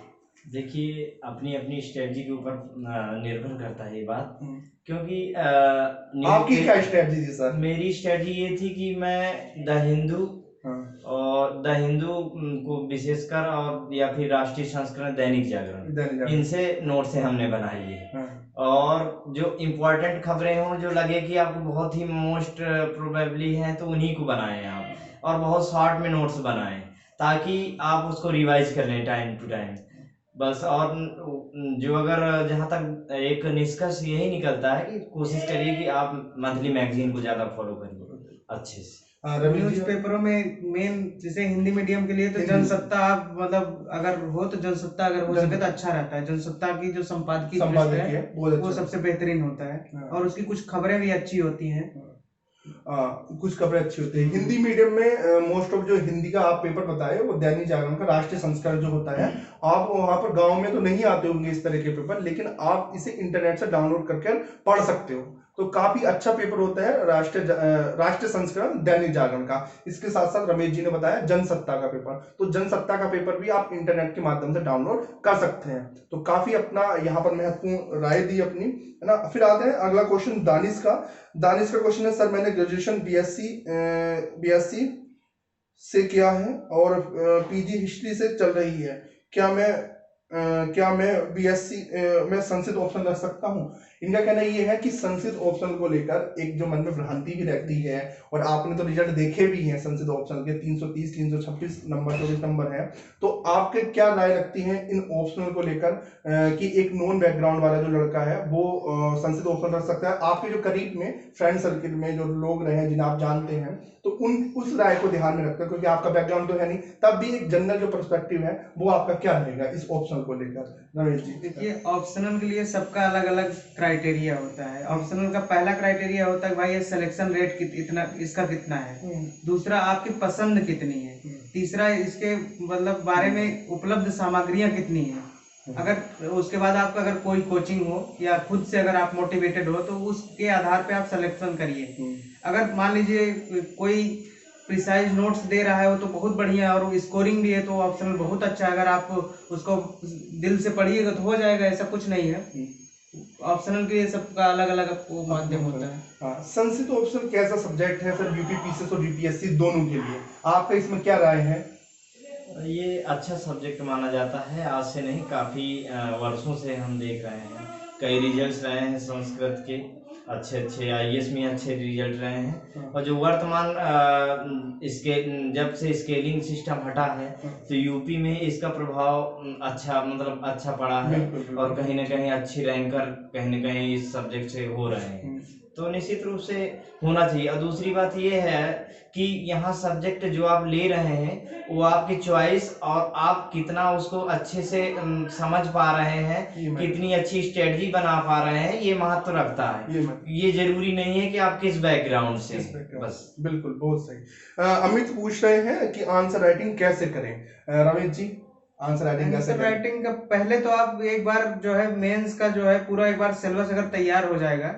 देखिए, अपनी अपनी स्ट्रेटजी के ऊपर निर्भर करता है ये बात, क्योंकि आपकी क्या स्ट्रेटजी थी सर? मेरी स्ट्रेटजी ये थी कि मैं द हिंदू और द हिंदू को विशेषकर, और या फिर राष्ट्रीय संस्करण दैनिक जागरण, इनसे नोट से हमने बनाई है। और जो इम्पोर्टेंट खबरें हों, जो लगे कि आपको बहुत ही मोस्ट प्रोबेबली हैं, तो उन्हीं को बनाएं आप, और बहुत शॉर्ट में नोट्स बनाएं ताकि आप उसको रिवाइज कर लें टाइम टू टाइम बस। और जो अगर जहाँ तक एक निष्कर्ष यही निकलता है कि कोशिश करिए कि आप मंथली मैगजीन को ज़्यादा फॉलो करिए अच्छे से। न्यूज़पेपरों में मेन जैसे हिंदी मीडियम के लिए तो जनसत्ता, आप मतलब अगर हो तो जनसत्ता अगर हो सके तो अच्छा रहता है। जनसत्ता की जो संपादकीय है वो सबसे बेहतरीन होता है और उसकी कुछ खबरें भी अच्छी होती हैं। कुछ खबरें अच्छी होती है। हिंदी मीडियम में मोस्ट ऑफ जो हिंदी का आप पेपर बताए वो दैनिक जागरण का राष्ट्रीय संस्करण जो होता है, आप वहां पर गांव में तो नहीं आते होंगे इस तरह के पेपर, लेकिन आप इसे इंटरनेट से डाउनलोड करके पढ़ सकते हो। तो काफी अच्छा पेपर होता है राष्ट्रीय संस्करण दैनिक जागरण का। इसके साथ साथ रमेश जी ने बताया जनसत्ता का पेपर, तो जनसत्ता का पेपर भी आप इंटरनेट के माध्यम से डाउनलोड कर सकते हैं। तो काफी अपना यहाँ पर महत्वपूर्ण राय दी अपनी, है ना। फिर आते हैं अगला क्वेश्चन दानिश का क्वेश्चन है, सर मैंने ग्रेजुएशन बीएससी से किया है और पीजी हिस्ट्री से चल रही है, क्या मैं बीएससी में संस्कृत ऑप्शन रख सकता हूँ? इनका कहना ये है कि संस्कृत ऑप्शन को लेकर एक जो मन में भ्रांति भी रहती है, और आपने तो रिजल्ट देखे भी हैं संस्कृत ऑप्शन के, 330, 326 नंबर, 24 नंबर है। तो आपके क्या राय रखती हैं इन ऑप्शनल को लेकर कि एक नॉन बैकग्राउंड वाला जो लड़का है वो संस्कृत ऑप्शन रख सकता है? आपके जो करीब में फ्रेंड सर्किल में जो लोग रहे हैं जिन्हें आप जानते हैं, तो उस राय को ध्यान में रखकर, क्योंकि आपका बैकग्राउंड तो है नहीं, तब भी एक जनरल जो पर्सपेक्टिव है वो आपका क्या रहेगा इस ऑप्शनल को लेकर? रमेश जी देखिए, ऑप्शनल के लिए सबका अलग अलग क्राइटेरिया होता है। ऑप्शनल का पहला क्राइटेरिया होता है भाई ये सिलेक्शन रेट इसका कितना है, दूसरा आपकी पसंद कितनी है, तीसरा इसके मतलब बारे में उपलब्ध सामग्रियां कितनी है। अगर उसके बाद आपका अगर कोई कोचिंग हो या खुद से अगर आप मोटिवेटेड हो तो उसके आधार पे आप सिलेक्शन करिए। अगर मान लीजिए कोई प्रिसाइज नोट्स दे रहा है वो तो बहुत बढ़िया है और स्कोरिंग भी है तो ऑप्शनल बहुत अच्छा है। अगर आप उसको दिल से पढ़िएगा तो हो जाएगा, ऐसा कुछ नहीं है। ऑप्शनल के लिए सबका अलग अलग माध्यम होता है। हाँ, संस्कृत ऑप्शनल कैसा सब्जेक्ट है सर यूपीपीसीएस और यूपीएससी दोनों के लिए? आपका इसमें क्या राय है? ये अच्छा सब्जेक्ट माना जाता है, आज से नहीं काफ़ी वर्षों से हम देख रहे हैं। कई रिजल्ट्स रहे हैं संस्कृत के अच्छे आईएएस में अच्छे रिजल्ट रहे हैं। और जो वर्तमान जब से स्केलिंग सिस्टम हटा है तो यूपी में इसका प्रभाव अच्छा पड़ा है और कहीं ना कहीं अच्छी रैंकर कहीं ना कहीं इस सब्जेक्ट से हो रहे हैं, तो निश्चित रूप से होना चाहिए। और दूसरी बात ये है कि यहाँ सब्जेक्ट जो आप ले रहे हैं वो आपकी चॉइस और आप कितना उसको अच्छे से समझ पा रहे हैं, कितनी अच्छी स्ट्रेटजी बना पा रहे हैं, ये महत्व रखता है। ये जरूरी नहीं है कि आप किस बैकग्राउंड से, बस। बिल्कुल, बहुत सही। अमित पूछ रहे हैं कि आंसर राइटिंग कैसे करें? रमेश जी आंसर राइटिंग का पहले तो आप एक बार जो है मेंस का जो है पूरा एक बार सिलेबस अगर तैयार हो जाएगा,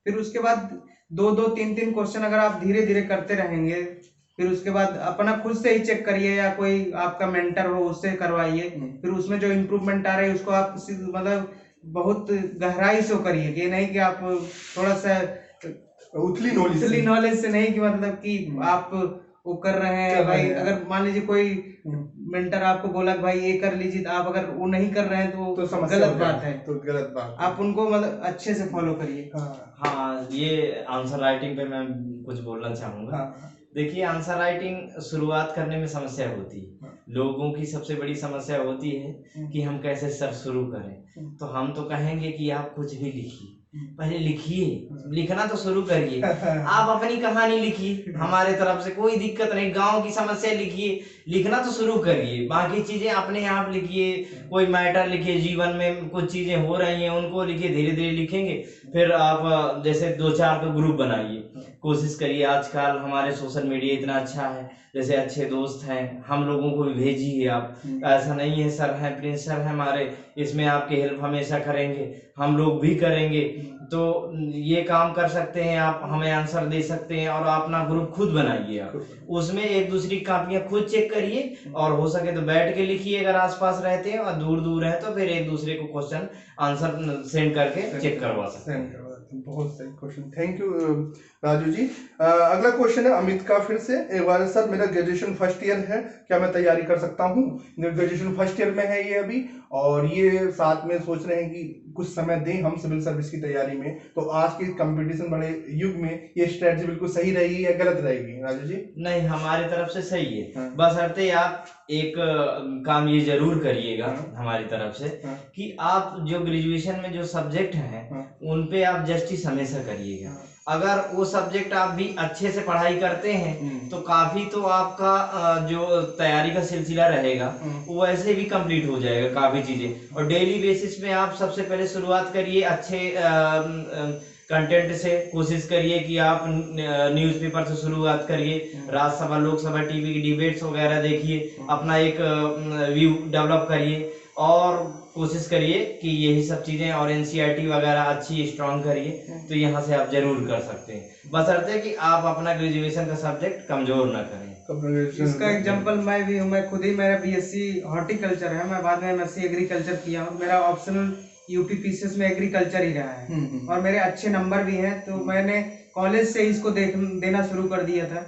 फिर उसके बाद 2-2, 3-3 क्वेश्चन अगर आप धीरे धीरे करते रहेंगे, फिर उसके बाद अपना खुद से ही चेक करिए या कोई आपका मेंटर हो उससे करवाइए। फिर उसमें जो इम्प्रूवमेंट आ रही है उसको आप मतलब बहुत गहराई से करिए, ये नहीं कि आप थोड़ा सा उथली नॉलेज से नहीं कि मतलब कि आप वो कर रहे हैं भाई। अगर मान लीजिए कोई मेंटर आपको बोला कि भाई ये कर लीजिए, तो आप अगर वो नहीं कर रहे हैं तो गलत बात है, तो गलत बात। आप उनको मतलब अच्छे से फॉलो करिए। हाँ, ये आंसर राइटिंग पे मैं कुछ बोलना चाहूंगा। देखिए, आंसर राइटिंग शुरुआत करने में समस्या होती है। लोगों की सबसे बड़ी समस्या होती है कि हम कैसे सर शुरू करें। तो हम तो कहेंगे कि आप कुछ भी लिखिए, पहले लिखिए, लिखना तो शुरू करिए। आप अपनी कहानी लिखिए, हमारे तरफ से कोई दिक्कत नहीं। गांव की समस्या लिखिए, लिखना तो शुरू करिए, बाकी चीजें अपने आप लिखिए। कोई मैटर लिखिए, जीवन में कुछ चीजें हो रही हैं उनको लिखिए, धीरे धीरे लिखेंगे। फिर आप जैसे 2-4 तो ग्रुप बनाइए, कोशिश करिए। आजकल हमारे सोशल मीडिया इतना अच्छा है, जैसे अच्छे दोस्त हैं, हम लोगों को भी भेजिए आप। ऐसा नहीं है सर हैं, प्रिंस सर हैं हमारे, इसमें आपकी हेल्प हमेशा करेंगे, हम लोग भी करेंगे। तो ये काम कर सकते हैं आप, हमें आंसर दे सकते हैं। और अपना ग्रुप खुद बनाइए आप, उसमें एक दूसरी कापियां खुद चेक करिए, और हो सके तो बैठ के लिखिए अगर आसपास रहते हैं, और दूर दूर है तो फिर एक दूसरे को क्वेश्चन आंसर सेंड करके चेक करवा सकते हैं। बहुत सही question, thank you Raju ji. अगला क्वेश्चन है अमित का फिर से। एक बार सर, मेरा ग्रेजुएशन फर्स्ट ईयर है, क्या मैं तैयारी कर सकता हूँ? ग्रेजुएशन फर्स्ट ईयर में है ये अभी, और ये साथ में सोच रहे हैं कि कुछ समय दें हम सिविल सर्विस की तैयारी में। तो आज के कंपटीशन बड़े युग में ये स्ट्रेटजी बिल्कुल सही रहेगी या गलत रहेगी राजू जी? नहीं, हमारी तरफ से सही है। बशर्ते आप एक काम ये जरूर करिएगा हमारी तरफ से, कि आप जो ग्रेजुएशन में जो सब्जेक्ट हैं उन पे आप जस्टिस हमेशा करिएगा। अगर वो सब्जेक्ट आप भी अच्छे से पढ़ाई करते हैं तो काफी तो आपका जो तैयारी का सिलसिला रहेगा वो वैसे भी कंप्लीट हो जाएगा काफी चीजें। और डेली बेसिस में आप सबसे पहले शुरुआत करिए अच्छे कंटेंट से। कोशिश करिए कि आप न्यूज़पेपर से शुरुआत करिए, राज्यसभा लोकसभा टीवी की डिबेट्स वगैरह देखिए, अपना एक व्यू डेवलप करिए। और कोशिश करिए कि यही सब चीजें और एनसीईआरटी वगैरह अच्छी स्ट्रॉन्ग करिए, तो यहाँ से आप जरूर कर सकते हैं, बशर्ते कि आप अपना ग्रेजुएशन का सब्जेक्ट कमजोर ना करें। इसका एग्जांपल मैं भी हूँ। मैं खुद ही, मेरा बीएससी हॉर्टिकल्चर है, मैं बाद में एमएससी एग्रीकल्चर किया हूँ। मेरा ऑप्शनल यूपी पीसीएस में एग्रीकल्चर ही रहा है, और मेरे अच्छे नंबर भी हैं। तो मैंने कॉलेज से इसको देना शुरू कर दिया था।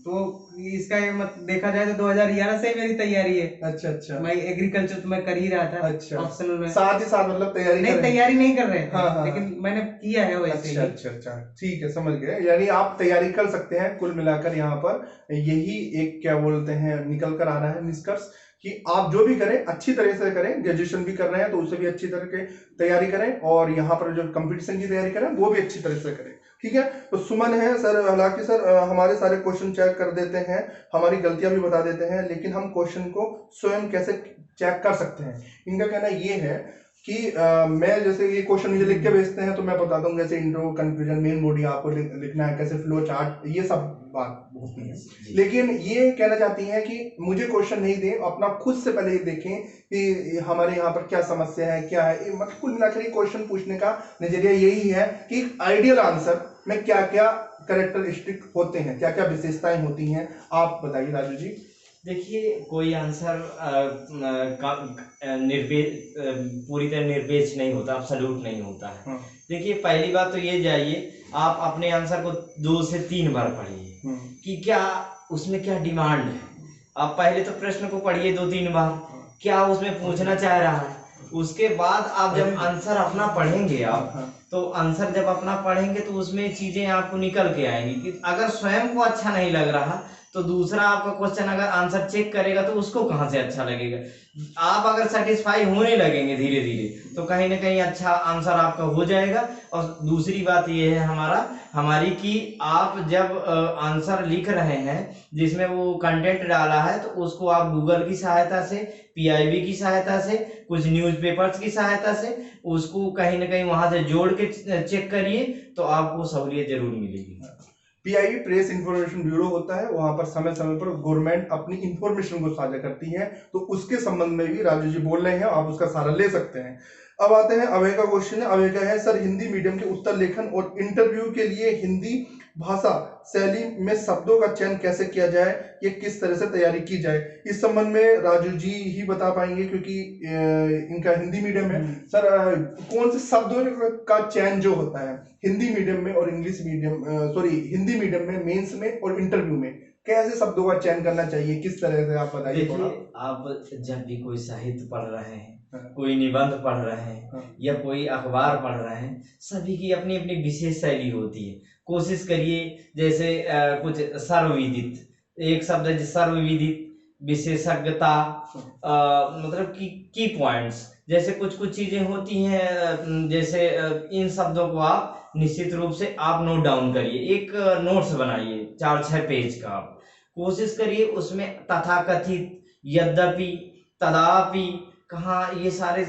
तो इसका देखा जाए तो 2011 से ही मेरी तैयारी है। अच्छा। मैं एग्रीकल्चर तो मैं कर ही रहा था। अच्छा। ऑप्शनल में साथ ही साथ मतलब तैयारी नहीं कर रहे थे। लेकिन मैंने किया है वैसे। अच्छा, ठीक है, समझ गए। यानी आप तैयारी कर सकते हैं। कुल मिलाकर यहाँ पर यही एक क्या बोलते हैं निकल कर आ रहा है निष्कर्ष, कि आप जो भी करें अच्छी तरह से करें। ग्रेजुएशन भी कर रहे हैं तो उसे भी अच्छी तरह की तैयारी करें, और यहाँ पर जो कंपटीशन की तैयारी करें वो भी अच्छी तरह से करें। ठीक है, तो सुमन है सर, हालांकि सर हमारे सारे क्वेश्चन चेक कर देते हैं, हमारी गलतियां भी बता देते हैं, लेकिन हम क्वेश्चन को स्वयं कैसे चेक कर सकते हैं? इनका कहना ये है कि मैं जैसे ये क्वेश्चन मुझे लिख के भेजते हैं तो मैं बताता हूँ जैसे इंट्रो, कंक्लूजन, मेन बॉडी आपको लिखना है, कैसे फ्लो चार्ट, ये सब बात होती है। लेकिन ये कहना चाहती हैं कि मुझे क्वेश्चन नहीं दें, अपना खुद से पहले देखें कि हमारे यहाँ पर क्या समस्या है, क्या है। मतलब कुल मिलाकर ये क्वेश्चन पूछने का नजरिया यही है कि आइडियल आंसर में क्या क्या कैरेक्टरिस्टिक होते हैं, क्या क्या विशेषताएं होती हैं। आप बताइए राजू जी। देखिए, कोई आंसर पूरी तरह निरपेक्ष नहीं होता, एब्सोल्यूट नहीं होता है। देखिए, पहली बात तो ये जाइए, आप अपने आंसर को 2 से 3 बार पढ़िए कि क्या उसमें क्या डिमांड है। आप पहले तो प्रश्न को पढ़िए 2-3 बार, क्या उसमें पूछना चाह रहा है। उसके बाद आप जब आंसर अपना पढ़ेंगे, आप तो आंसर जब अपना पढ़ेंगे तो उसमें चीजें आपको निकल के आएंगी कि अगर स्वयं को अच्छा नहीं लग रहा तो दूसरा आपका क्वेश्चन अगर आंसर चेक करेगा तो उसको कहाँ से अच्छा लगेगा। आप अगर सेटिस्फाई होने लगेंगे धीरे धीरे तो कहीं ना कहीं अच्छा आंसर आपका हो जाएगा। और दूसरी बात ये है हमारी कि आप जब आंसर लिख रहे हैं जिसमें वो कंटेंट डाला है तो उसको आप गूगल की सहायता से, पीआईबी की सहायता से, कुछ न्यूज़पेपर्स की सहायता से उसको कहीं ना कहीं वहां से जोड़ के चेक करिए तो आपको सहूलियत जरूर मिलेगी। पीआईबी प्रेस इंफॉर्मेशन ब्यूरो होता है, वहां पर समय समय पर गवर्नमेंट अपनी इंफॉर्मेशन को साझा करती है, तो उसके संबंध में भी राजू जी बोल रहे हैं, आप उसका सहारा ले सकते हैं। अब आते हैं अभय का क्वेश्चन है। अभय का है सर, हिंदी मीडियम के उत्तर लेखन और इंटरव्यू के लिए हिंदी भाषा शैली में शब्दों का चयन कैसे किया जाए, ये किस तरह से तैयारी की जाए? इस संबंध में राजू जी ही बता पाएंगे क्योंकि इनका हिंदी मीडियम है। सर कौन से शब्दों का चयन जो होता है हिंदी मीडियम में और इंग्लिश मीडियम हिंदी मीडियम में, मेंस में और इंटरव्यू में कैसे शब्दों का चयन करना चाहिए, किस तरह से आप बताइए थोड़ा। देखिए, आप जब भी कोई साहित्य पढ़ रहे हैं, हाँ। कोई निबंध पढ़ रहे हैं, हाँ। या कोई अखबार पढ़ रहे हैं, सभी की अपनी अपनी विशेष शैली होती है। कोशिश करिए जैसे कुछ सर्वविदित, एक शब्द है सर्वविदित, विशेषज्ञता, मतलब की पॉइंट्स, जैसे कुछ कुछ चीजें होती हैं, जैसे इन शब्दों को आप निश्चित रूप से आप नोट डाउन करिए, एक नोट्स बनाइए 4-6 पेज का। आप कोशिश करिए उसमें तथाकथित, यद्यपि, तदापि, कहाँ ये सारे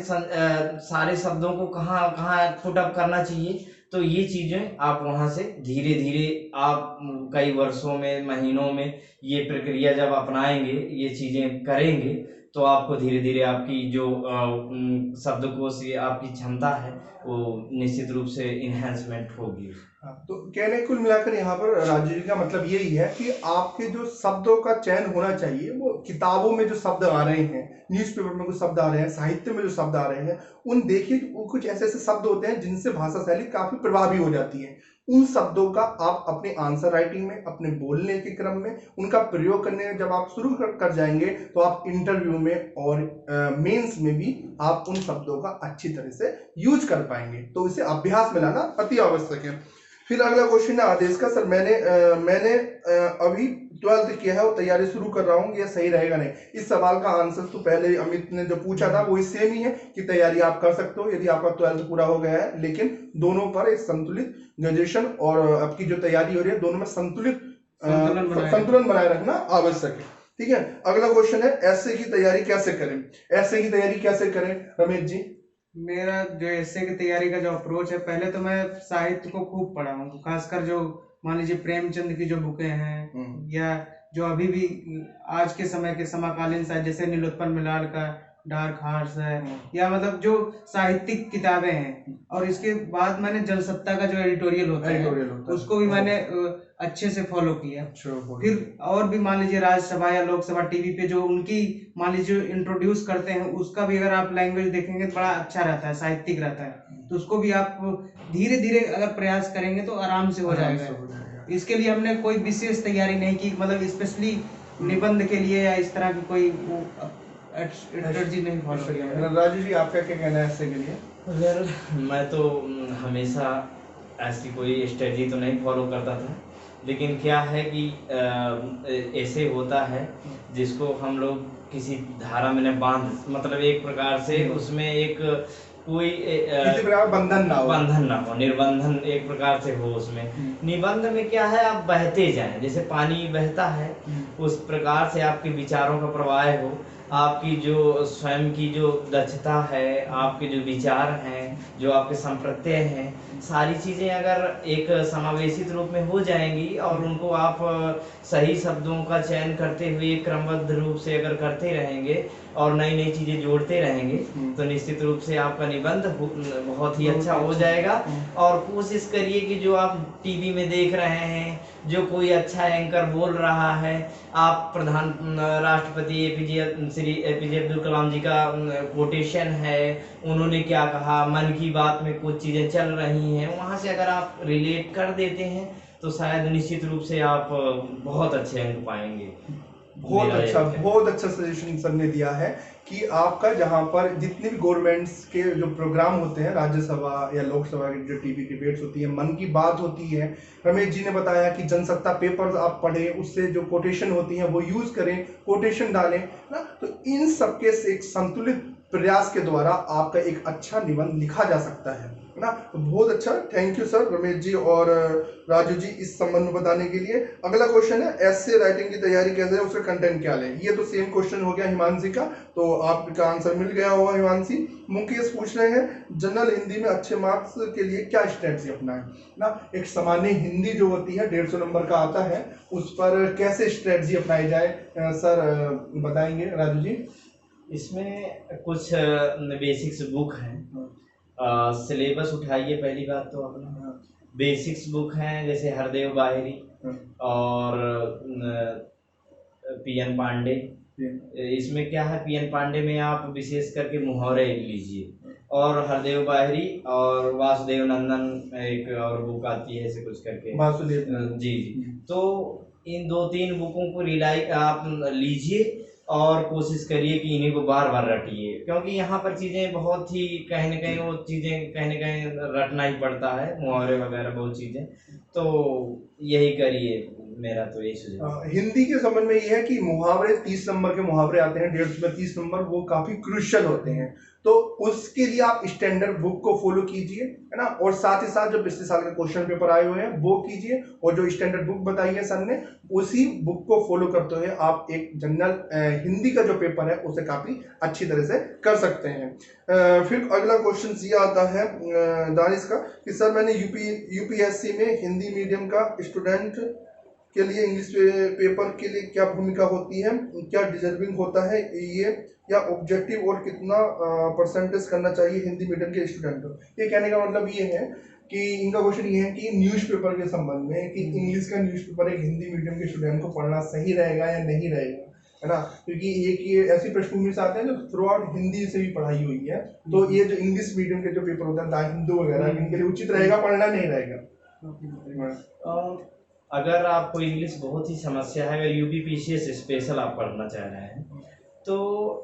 शब्दों को कहाँ कहाँ पुट अप करना चाहिए। तो ये चीजें आप वहां से धीरे धीरे आप कई वर्षों में, महीनों में ये प्रक्रिया जब अपनाएंगे, ये चीजें करेंगे, तो आपको धीरे धीरे आपकी जो शब्दकोश की आपकी क्षमता है वो निश्चित रूप से इन्हेंसमेंट होगी। तो कहने कुल मिलाकर यहाँ पर राजू जी का मतलब यही है कि आपके जो शब्दों का चयन होना चाहिए वो किताबों में जो शब्द आ रहे हैं, न्यूज़पेपर में कुछ शब्द आ रहे हैं, साहित्य में जो शब्द आ रहे हैं, उन देखिए कुछ ऐसे ऐसे शब्द होते हैं जिनसे भाषा शैली काफी प्रभावी हो जाती है। उन शब्दों का आप अपने आंसर राइटिंग में, अपने बोलने के क्रम में उनका प्रयोग करने जब आप शुरू कर जाएंगे तो आप इंटरव्यू में और मेंस में भी आप उन शब्दों का अच्छी तरह से यूज कर पाएंगे। तो इसे अभ्यास में लाना अति आवश्यक है। फिर अगला क्वेश्चन है आदेश का। सर मैंने अभी 12th किया है और तैयारी शुरू कर रहा हूँ, ये सही रहेगा नहीं? इस सवाल का आंसर तो पहले अमित ने जो पूछा था वही सेम ही है कि तैयारी आप कर सकते हो यदि आपका 12th पूरा हो गया है, लेकिन दोनों पर एक संतुलित ग्रेजुएशन और आपकी जो तैयारी हो रही है दोनों में संतुलित संतुलन बनाए रखना आवश्यक है। ठीक है, अगला क्वेश्चन है ऐसे की तैयारी कैसे करें? ऐसे की तैयारी कैसे करें रमेश जी? मेरा जो ऐसे की तैयारी का जो अप्रोच है, पहले तो मैं साहित्य को खूब पढ़ा हूँ, खासकर जो मान लीजिए प्रेमचंद की जो बुकें हैं, या जो अभी भी आज के समय के समकालीन साहित्य जैसे नीलोत्पल मिलाल का डार्क हार्स है, या मतलब जो साहित्यिक किताबें हैं। और इसके बाद मैंने जनसत्ता का जो एडिटोरियल होता है उसको भी मैंने अच्छे से फॉलो किया। फिर और भी मान लीजिए राज्यसभा या लोकसभा टीवी पे जो उनकी मान लीजिए इंट्रोड्यूस करते हैं, उसका भी अगर आप लैंग्वेज देखेंगे तो बड़ा अच्छा रहता है, साहित्यिक रहता है। तो उसको भी आप धीरे धीरे अगर प्रयास करेंगे तो आराम से हो जाएगा। इसके लिए हमने कोई विशेष तैयारी नहीं की, मतलब स्पेशली निबंध के लिए या इस तरह की कोई स्ट्रेटजी नहीं फॉलो किया। राजू जी आपका क्या कहना है ऐसे के लिए? वेल, मैं तो हमेशा ऐसी कोई स्ट्रेटजी तो नहीं फॉलो करता था, लेकिन क्या है कि ऐसे होता है जिसको हम लोग किसी धारा में न बांध, मतलब एक प्रकार से उसमें एक कोई किसी प्रकार बंधन ना हो, निर्बंधन एक प्रकार से हो उसमें। निबंध में क्या है, आप बहते जाएं, जैसे पानी बहता है उस प्रकार से आपके विचारों का प्रवाह हो, आपकी जो स्वयं की जो दक्षता है, आपके जो विचार हैं, जो आपके संप्रत्यय हैं, सारी चीज़ें अगर एक समावेशित रूप में हो जाएंगी और उनको आप सही शब्दों का चयन करते हुए क्रमबद्ध रूप से अगर करते रहेंगे और नई नई चीज़ें जोड़ते रहेंगे तो निश्चित रूप से आपका निबंध बहुत ही अच्छा हो जाएगा। और कोशिश करिए कि जो आप टीवी में देख रहे हैं, जो कोई अच्छा एंकर बोल रहा है, आप राष्ट्रपति श्री एपीजे अब्दुल कलाम जी का कोटेशन है, उन्होंने क्या कहा, मन की बात में कुछ चीज़ें चल रही हैं, वहाँ से अगर आप रिलेट कर देते हैं तो शायद निश्चित रूप से आप बहुत अच्छे अंक पाएंगे। बहुत अच्छा सजेशन सर ने दिया है कि आपका जहाँ पर जितने भी गवर्नमेंट्स के जो प्रोग्राम होते हैं, राज्यसभा या लोकसभा की जो टीवी डिबेट्स होती है, मन की बात होती है, रमेश जी ने बताया कि जनसत्ता पेपर्स आप पढ़ें, उससे जो कोटेशन होती हैं वो यूज करें, कोटेशन डालें ना, तो इन सबके से एक संतुलित प्रयास के द्वारा आपका एक अच्छा निबंध लिखा जा सकता है ना। तो बहुत अच्छा, thank you sir Ramesh ji और राजू जी इस संबंध में बताने के लिए। अगला क्वेश्चन है ऐसे राइटिंग की तैयारी कैसे है, उसका कंटेंट क्या लें? ये तो सेम क्वेश्चन हो गया हिमांशी का, तो आपका आंसर मिल गया होगा हिमांशी। मुकेश पूछ रहे हैं जनरल हिंदी में अच्छे मार्क्स के लिए क्या स्ट्रेटजी अपनाएं ना। एक सामान्य हिंदी जो होती है 150 नंबर का आता है, उस पर कैसे स्ट्रेटजी अपनाई जाए सर बताएंगे राजू जी? इसमें कुछ बेसिक्स बुक हैं। सिलेबस उठाइए, पहली बात तो अपना बेसिक्स बुक हैं, जैसे हरदेव बाहरी और पीएन पांडे। इसमें क्या है, पीएन पांडे में आप विशेष करके मुहावरे लीजिए, और हरदेव बाहरी और वासुदेव नंदन एक और बुक आती है ऐसे कुछ करके, वासुदेव जी जी। तो इन 2-3 बुकों को रिलाई आप लीजिए और कोशिश करिए कि इन्हीं को बार बार रटिए, क्योंकि यहाँ पर चीज़ें बहुत ही कहीं न कहीं वो चीज़ें कहीं न कहीं रटना ही पड़ता है, मुहावरे वगैरह बहुत चीज़ें, तो यही करिए, मेरा तो यही सुझाव। हिंदी के संबंध में ये है कि मुहावरे 30 नंबर के मुहावरे आते हैं, 150 में 30 नंबर, वो काफी क्रूशियल होते हैं, तो उसके लिए आप स्टैंडर्ड बुक को फॉलो कीजिए, है ना, और साथ ही साथ जो पिछले साल के क्वेश्चन पेपर आए हुए हैं वो कीजिए, और जो स्टैंडर्ड बुक बताई है सर ने उसी बुक को फॉलो करते हुए आप एक जनरल हिंदी का जो पेपर है उसे काफी अच्छी तरह से कर सकते हैं। फिर अगला क्वेश्चन ये आता है दानिश का कि सर मैंने यूपीएससी में हिंदी मीडियम का स्टूडेंट के लिए इंग्लिश पेपर के लिए क्या भूमिका होती है, क्या डिजर्विंग होता है ये, या ऑब्जेक्टिव, और कितना परसेंटेज करना चाहिए हिंदी मीडियम के स्टूडेंट को। ये कहने का मतलब ये है कि इनका क्वेश्चन ये है कि न्यूज़पेपर के संबंध में कि इंग्लिश का न्यूज़पेपर एक हिंदी मीडियम के स्टूडेंट को पढ़ना सही रहेगा या नहीं रहेगा, है ना, क्योंकि एक ये ऐसी पृष्ठभूमि से आते हैं जो थ्रू आउट हिंदी से भी पढ़ाई हुई है, तो ये जो इंग्लिश मीडियम के जो पेपर होता है दा हिंदू वगैरह, इनके लिए उचित रहेगा पढ़ना, नहीं रहेगा? अगर आपको इंग्लिश बहुत ही समस्या है, अगर यूपीपीसीएस स्पेशल आप पढ़ना चाह रहे हैं, तो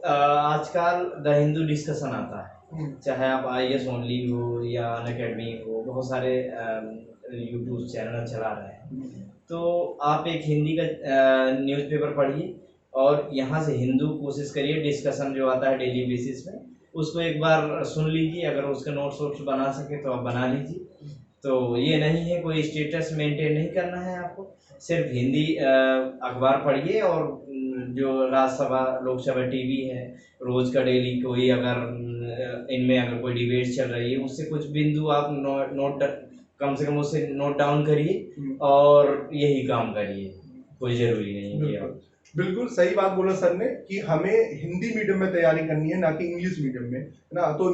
आजकल द हिंदू डिस्कशन आता है, चाहे आप आईएएस ओनली हो या अनअकैडमी हो, बहुत सारे यूट्यूब चैनल चला रहे हैं, तो आप एक हिंदी का न्यूज़पेपर पढ़िए और यहाँ से हिंदू कोशिश करिए, डिस्कशन जो आता है डेली बेसिस में उसको एक बार सुन लीजिए, अगर उसके नोट्स वोट्स बना सके तो आप बना लीजिए। तो ये नहीं है कोई स्टेटस मेंटेन नहीं करना है आपको, सिर्फ हिंदी अखबार पढ़िए, और जो राज्यसभा लोकसभा टीवी है रोज का डेली कोई अगर इनमें अगर कोई डिबेट चल रही है उससे कुछ बिंदु आप नोट कम से कम उससे नोट डाउन करिए और यही काम करिए, कोई जरूरी नहीं है कि आप। बिल्कुल सही बात बोला सर ने कि हमें हिंदी मीडियम में तैयारी करनी है, ना कि इंग्लिश मीडियम में, है ना। तो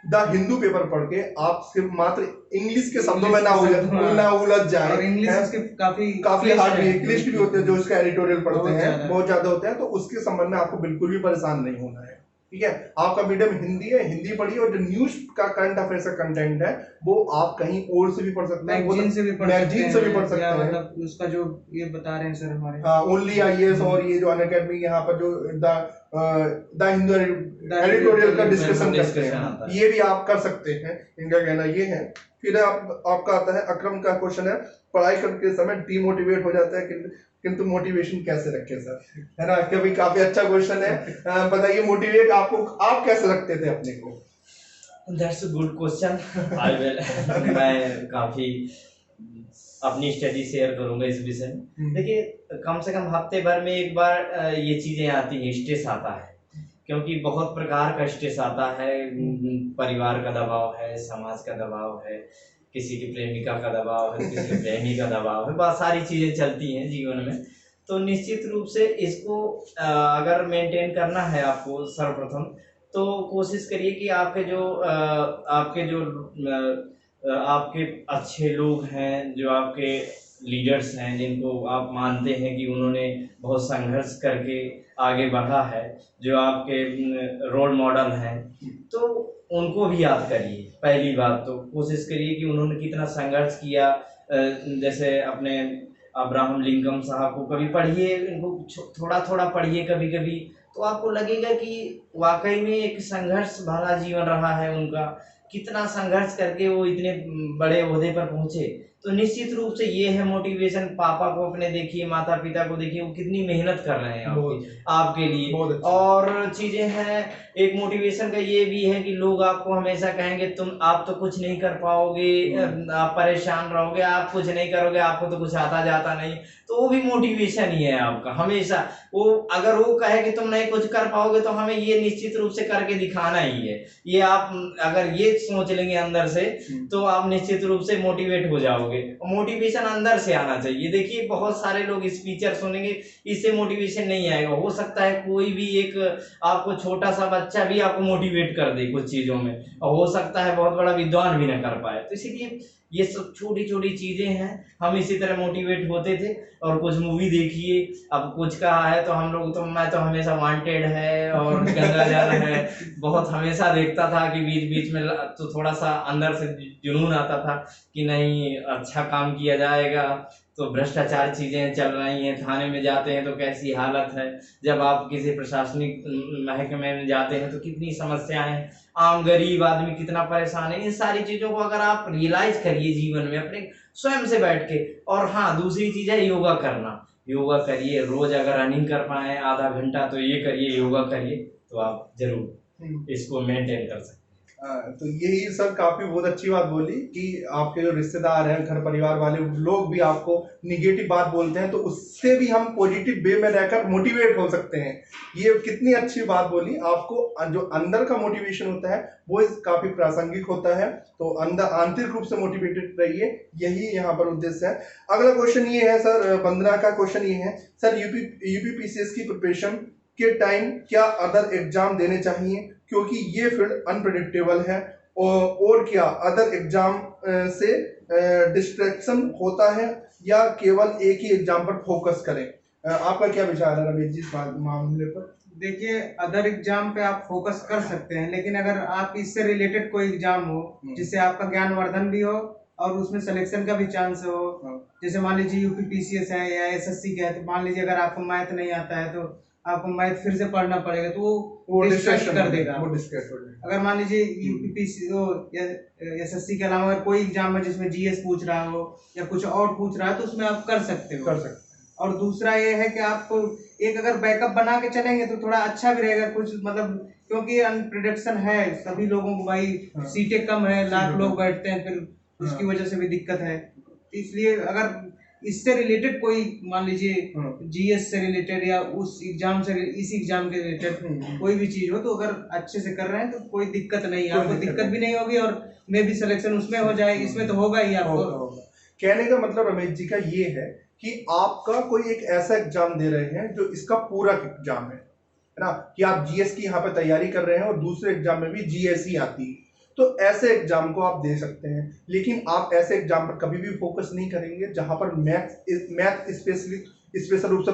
द हिंदू पेपर पढ़ के आप सिर्फ मात्र इंग्लिश के शब्दों में ना उलझ जाए, और इंग्लिश काफी हार्ड भी क्लिष्ट भी होते हैं, जो उसका एडिटोरियल पढ़ते हैं बहुत ज्यादा होते हैं, तो उसके संबंध में आपको बिल्कुल भी परेशान नहीं होना है, ठीक है। आपका मीडियम हिंदी है, हिंदी पढ़िए, और जो न्यूज का करंट अफेयर्स का कंटेंट है वो आप कहीं और से भी पढ़ सकते हैं, मैगजीन से भी पढ़ सकते हैं, मतलब उसका जो ये बता रहे हैं सर हमारे, हाँ, ओनली आईएएस और ये जो अनअकैडमी यहाँ पर जो द हिंदू एडिटोरियल का डिस्कशन करते हैं, ये भी आप कर सकते हैं, इनका कहना ये है। फिर आपका आता है अक्रम का क्वेश्चन है, पढ़ाई करते समय डीमोटिवेट हो जाता है किंतु मोटिवेशन कैसे रखे सर, है ना, कभी काफी अच्छा क्वेश्चन है, बताइए मोटिवेट आप कैसे रखते थे अपने को? That's a good question. I will मैं काफी अपनी स्टडी शेयर करूंगा इस विषय में। देखिए, कम से कम हफ्ते भर में एक बार ये चीजें आती हैं, स्ट्रेस आता है, क्योंकि बहुत प्रकार का स्ट्रेस आता है, परिवार का दबाव है, समाज का दबाव है, किसी की प्रेमिका का दबाव है, किसी के प्रेमी का दबाव है, बहुत सारी चीजें चलती हैं जीवन में। तो निश्चित रूप से इसको अगर मेंटेन करना है आपको, सर्वप्रथम तो कोशिश करिए कि आपके अच्छे लोग हैं, जो आपके लीडर्स हैं, जिनको आप मानते हैं कि उन्होंने बहुत संघर्ष करके आगे बढ़ा है, जो आपके रोल मॉडल हैं, तो उनको भी याद करिए। पहली बात तो कोशिश करिए कि उन्होंने कितना संघर्ष किया, जैसे अपने अब्राहम लिंकन साहब को कभी पढ़िए, इनको थोड़ा थोड़ा पढ़िए कभी कभी, तो आपको लगेगा कि वाकई में एक संघर्ष भरा जीवन रहा है उनका, कितना संघर्ष करके वो इतने बड़े ओहदे पर पहुंचे। तो निश्चित रूप से ये है मोटिवेशन। पापा को अपने देखिए, माता पिता को देखिए, वो कितनी मेहनत कर रहे हैं आपके लिए। और चीजें हैं, एक मोटिवेशन का ये भी है कि लोग आपको हमेशा कहेंगे आप तो कुछ नहीं कर पाओगे, आप परेशान रहोगे, आप कुछ नहीं करोगे, आपको तो कुछ आता जाता नहीं, तो वो भी मोटिवेशन ही है आपका हमेशा। वो अगर वो कहे कि तुम नहीं कुछ कर पाओगे, तो हमें ये निश्चित रूप से करके दिखाना ही है। ये आप अगर ये सोच लेंगे अंदर से तो आप निश्चित रूप से मोटिवेट हो जाओगे। मोटिवेशन अंदर से आना चाहिए। देखिए बहुत सारे लोग स्पीचर सुनेंगे, इससे मोटिवेशन नहीं आएगा। हो सकता है कोई भी एक आपको छोटा सा बच्चा भी आपको मोटिवेट कर दे कुछ चीजों में, और हो सकता है बहुत बड़ा विद्वान भी ना कर पाए। तो इसीलिए ये सब छोटी छोटी चीजें हैं। हम इसी तरह मोटिवेट होते थे। और कुछ मूवी देखिए, अब कुछ कहा है तो हम लोग तो, मैं तो हमेशा वांटेड है और गंगा जल है बहुत हमेशा देखता था कि बीच बीच में तो थोड़ा सा अंदर से जुनून आता था कि नहीं अच्छा काम किया जाएगा। तो भ्रष्टाचार चीजें चल रही हैं, थाने में जाते हैं तो कैसी हालत है, जब आप किसी प्रशासनिक महकमे में जाते हैं तो कितनी समस्याएं हैं, आम गरीब आदमी कितना परेशान है। इन सारी चीजों को अगर आप रियलाइज करिए जीवन में अपने स्वयं से बैठ के। और हाँ, दूसरी चीज है योगा करना। योगा करिए रोज, अगर रनिंग कर पाए आधा घंटा तो ये करिए, योगा करिए, तो आप जरूर इसको मेंटेन कर सकते हैं। तो यही सर काफी बहुत अच्छी बात बोली कि आपके जो रिश्तेदार हैं, घर परिवार वाले लोग भी आपको निगेटिव बात बोलते हैं तो उससे भी हम पॉजिटिव वे में रहकर मोटिवेट हो सकते हैं। ये कितनी अच्छी बात बोली। आपको जो अंदर का मोटिवेशन होता है वो काफी प्रासंगिक होता है, तो अंदर आंतरिक रूप से मोटिवेटेड रहिए, यही यहाँ पर उद्देश्य है। अगला क्वेश्चन ये है सर, वंदना का क्वेश्चन ये है सर, यूपीपीसीएस की प्रिपरेशन के टाइम क्या अदर एग्जाम देने चाहिए, क्योंकि ये फील्ड अनप्रेडिक्टेबल है, और क्या अदर एग्जाम से डिस्ट्रैक्शन होता है या केवल एक ही एग्जाम पर फोकस करें? आपका क्या विचार है रमेश जी इस मामले पर? देखिए, अदर एग्जाम पे आप फोकस कर सकते हैं, लेकिन अगर आप इससे रिलेटेड कोई एग्जाम हो जिससे आपका ज्ञानवर्धन भी हो और उसमें सिलेक्शन का भी चांस हो, जैसे मान लीजिए यूपीपीसीएस है या एसएससी का है, तो मान लीजिए अगर आपको मैथ नहीं आता है तो आपको मैथ फिर से पढ़ना पड़ेगा, तो वो डिस्ट्रैक्ट कर देगा। अगर मान लीजिए यूपीपीसी या एसएससी के अलावा अगर कोई एग्जाम है जिसमें जीएस पूछ रहा हो या कुछ और पूछ रहा है तो उसमें आप कर सकते हो। और दूसरा ये है कि आप एक अगर बैकअप बना के चलेंगे तो थोड़ा अच्छा भी रहेगा कुछ, मतलब क्योंकि अनप्रिडिक्शन है सभी लोगों को भाई, सीटें कम है, लाख लोग बैठते हैं, फिर उसकी वजह से भी दिक्कत है। इसलिए अगर इससे रिलेटेड कोई मान लीजिए जीएस से रिलेटेड या उस एग्जाम से, इस एग्जाम के रिलेटेड कोई भी चीज हो तो अगर अच्छे से कर रहे हैं तो कोई दिक्कत नहीं है, आपको दिक्कत भी नहीं होगी और मे भी सिलेक्शन उसमें हो जाए, इसमें तो होगा ही आपको। कहने का मतलब रमेश जी का ये है कि आपका कोई एक ऐसा एग्जाम दे रहे हैं जो इसका पूरा एग्जाम है ना, कि आप जीएस की यहाँ पे तैयारी कर रहे हैं और दूसरे एग्जाम में भी जीएस ही आती है, तो ऐसे एग्जाम को आप दे सकते हैं। लेकिन आप ऐसे एग्जाम पर कभी भी फोकस नहीं करेंगे जहां पर मैथ स्पेशल रूप से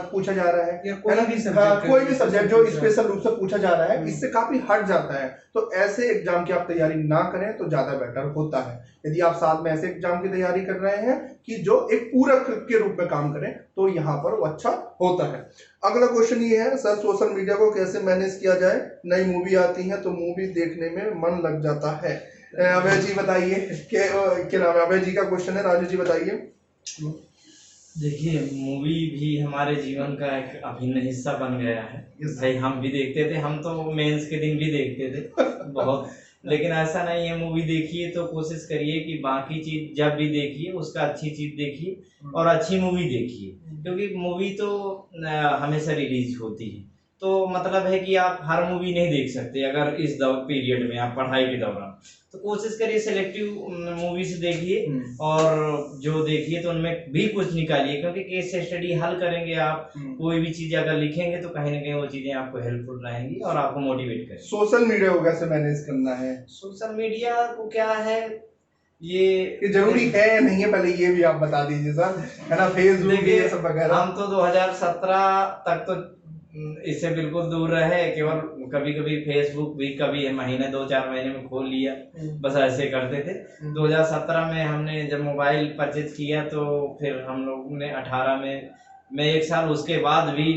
पूछा जा रहा है, या कोई भी सब्जेक्ट जो स्पेशल रूप से पूछा जा रहा है, इससे काफी हट जाता है। तो ऐसे एग्जाम की आप तैयारी ना करें तो ज्यादा बेटर होता है। यदि आप साथ में ऐसे एग्जाम की तैयारी कर रहे हैं कि जो एक पूरक के रूप में काम करें तो यहाँ पर वो अच्छा होता है। अगला क्वेश्चन ये है सर, सोशल मीडिया को कैसे मैनेज किया जाए? नई मूवी आती है तो मूवी देखने में मन लग जाता है। अभय जी बताइए, क्या नाम है? अभय जी का क्वेश्चन है, राजू जी बताइए। देखिए, मूवी भी हमारे जीवन का एक अभिन्न हिस्सा बन गया है भाई। हम भी देखते थे, हम तो मेंस के दिन भी देखते थे बहुत, लेकिन ऐसा नहीं है। मूवी देखिए तो कोशिश करिए कि बाकी चीज जब भी देखिए उसका अच्छी चीज देखिए और अच्छी मूवी देखिए, क्योंकि मूवी तो हमेशा रिलीज होती है, तो मतलब है कि आप हर मूवी नहीं देख सकते अगर इस पीरियड में आप पढ़ाई के दौरान। तो कोशिश करिए सिलेक्टिव मूवीज देखिए, और जो देखिए तो उनमें भी कुछ निकालिए, क्योंकि केस स्टडी हल करेंगे आप, कोई भी चीज अगर लिखेंगे तो कहीं ना कहीं वो चीजें आपको हेल्पफुल रहेंगी और आपको मोटिवेट करेंगी। सोशल मीडिया को कैसे मैनेज करना है? सोशल मीडिया को क्या है, ये जरूरी है या नहीं है, पहले ये भी आप बता दीजिए सर, है ना, फेसबुक ये सब वगैरह। हम तो 2017 तक तो इससे बिल्कुल दूर रहे, केवल कभी कभी फेसबुक भी कभी महीने 2-4 महीने में खोल लिया, बस ऐसे करते थे। 2017 में हमने जब मोबाइल परचेज किया तो फिर हम लोगों ने 18 में, मैं 1 साल उसके बाद भी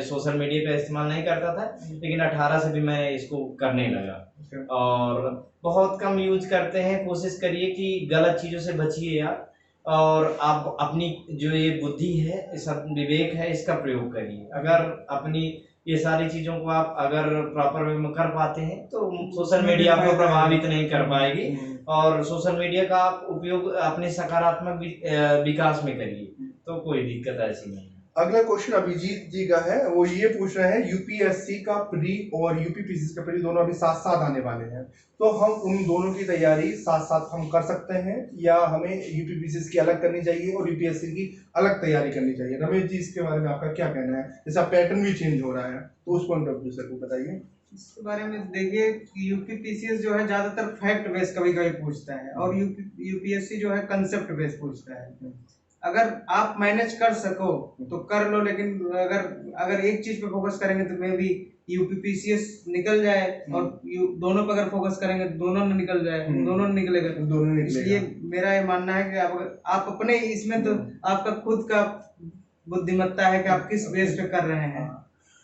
सोशल मीडिया का इस्तेमाल नहीं करता था, लेकिन 18 से भी मैं इसको करने लगा और बहुत कम यूज करते हैं। कोशिश करिए कि गलत चीज़ों से बचिए आप, और आप अपनी जो ये बुद्धि है, इस विवेक है, इसका प्रयोग करिए। अगर अपनी ये सारी चीज़ों को आप अगर प्रॉपर वे में कर पाते हैं तो सोशल मीडिया आपको प्रभावित नहीं कर पाएगी, और सोशल मीडिया का आप उपयोग अपने सकारात्मक विकास में करिए, तो कोई दिक्कत ऐसी नहीं है। अगला क्वेश्चन अभिजीत जी का है, वो ये पूछ रहे हैं यूपीएससी का प्री और यूपीपीसीसी का प्री दोनों अभी साथ साथ आने वाले हैं, तो हम उन दोनों की तैयारी साथ साथ हम कर सकते हैं या हमें यूपीपीसीसी की अलग करनी चाहिए और यूपीएससी की अलग तैयारी करनी चाहिए? रमेश जी इसके बारे में आपका क्या कहना है? जैसा पैटर्न भी चेंज हो रहा है तो उस पॉइंट ऑफ व्यू से बताइए। इसके बारे में देखिए, यूपीपीसीएस जो है ज्यादातर फैक्ट बेस कभी कभी पूछता है और यूपीएससी जो है कंसेप्ट बेस पूछता है। अगर आप मैनेज कर सको तो कर लो, लेकिन अगर एक चीज पे फोकस करेंगे तो मे बी यूपीपीसीएस निकल जाए और दोनों पे अगर फोकस करेंगे तो दोनों न निकल जाए, दोनों निकलेगा। इसलिए मेरा ये मानना है कि आप अपने इसमें तो आपका खुद का बुद्धिमत्ता है कि आप किस बेस पे कर रहे हैं,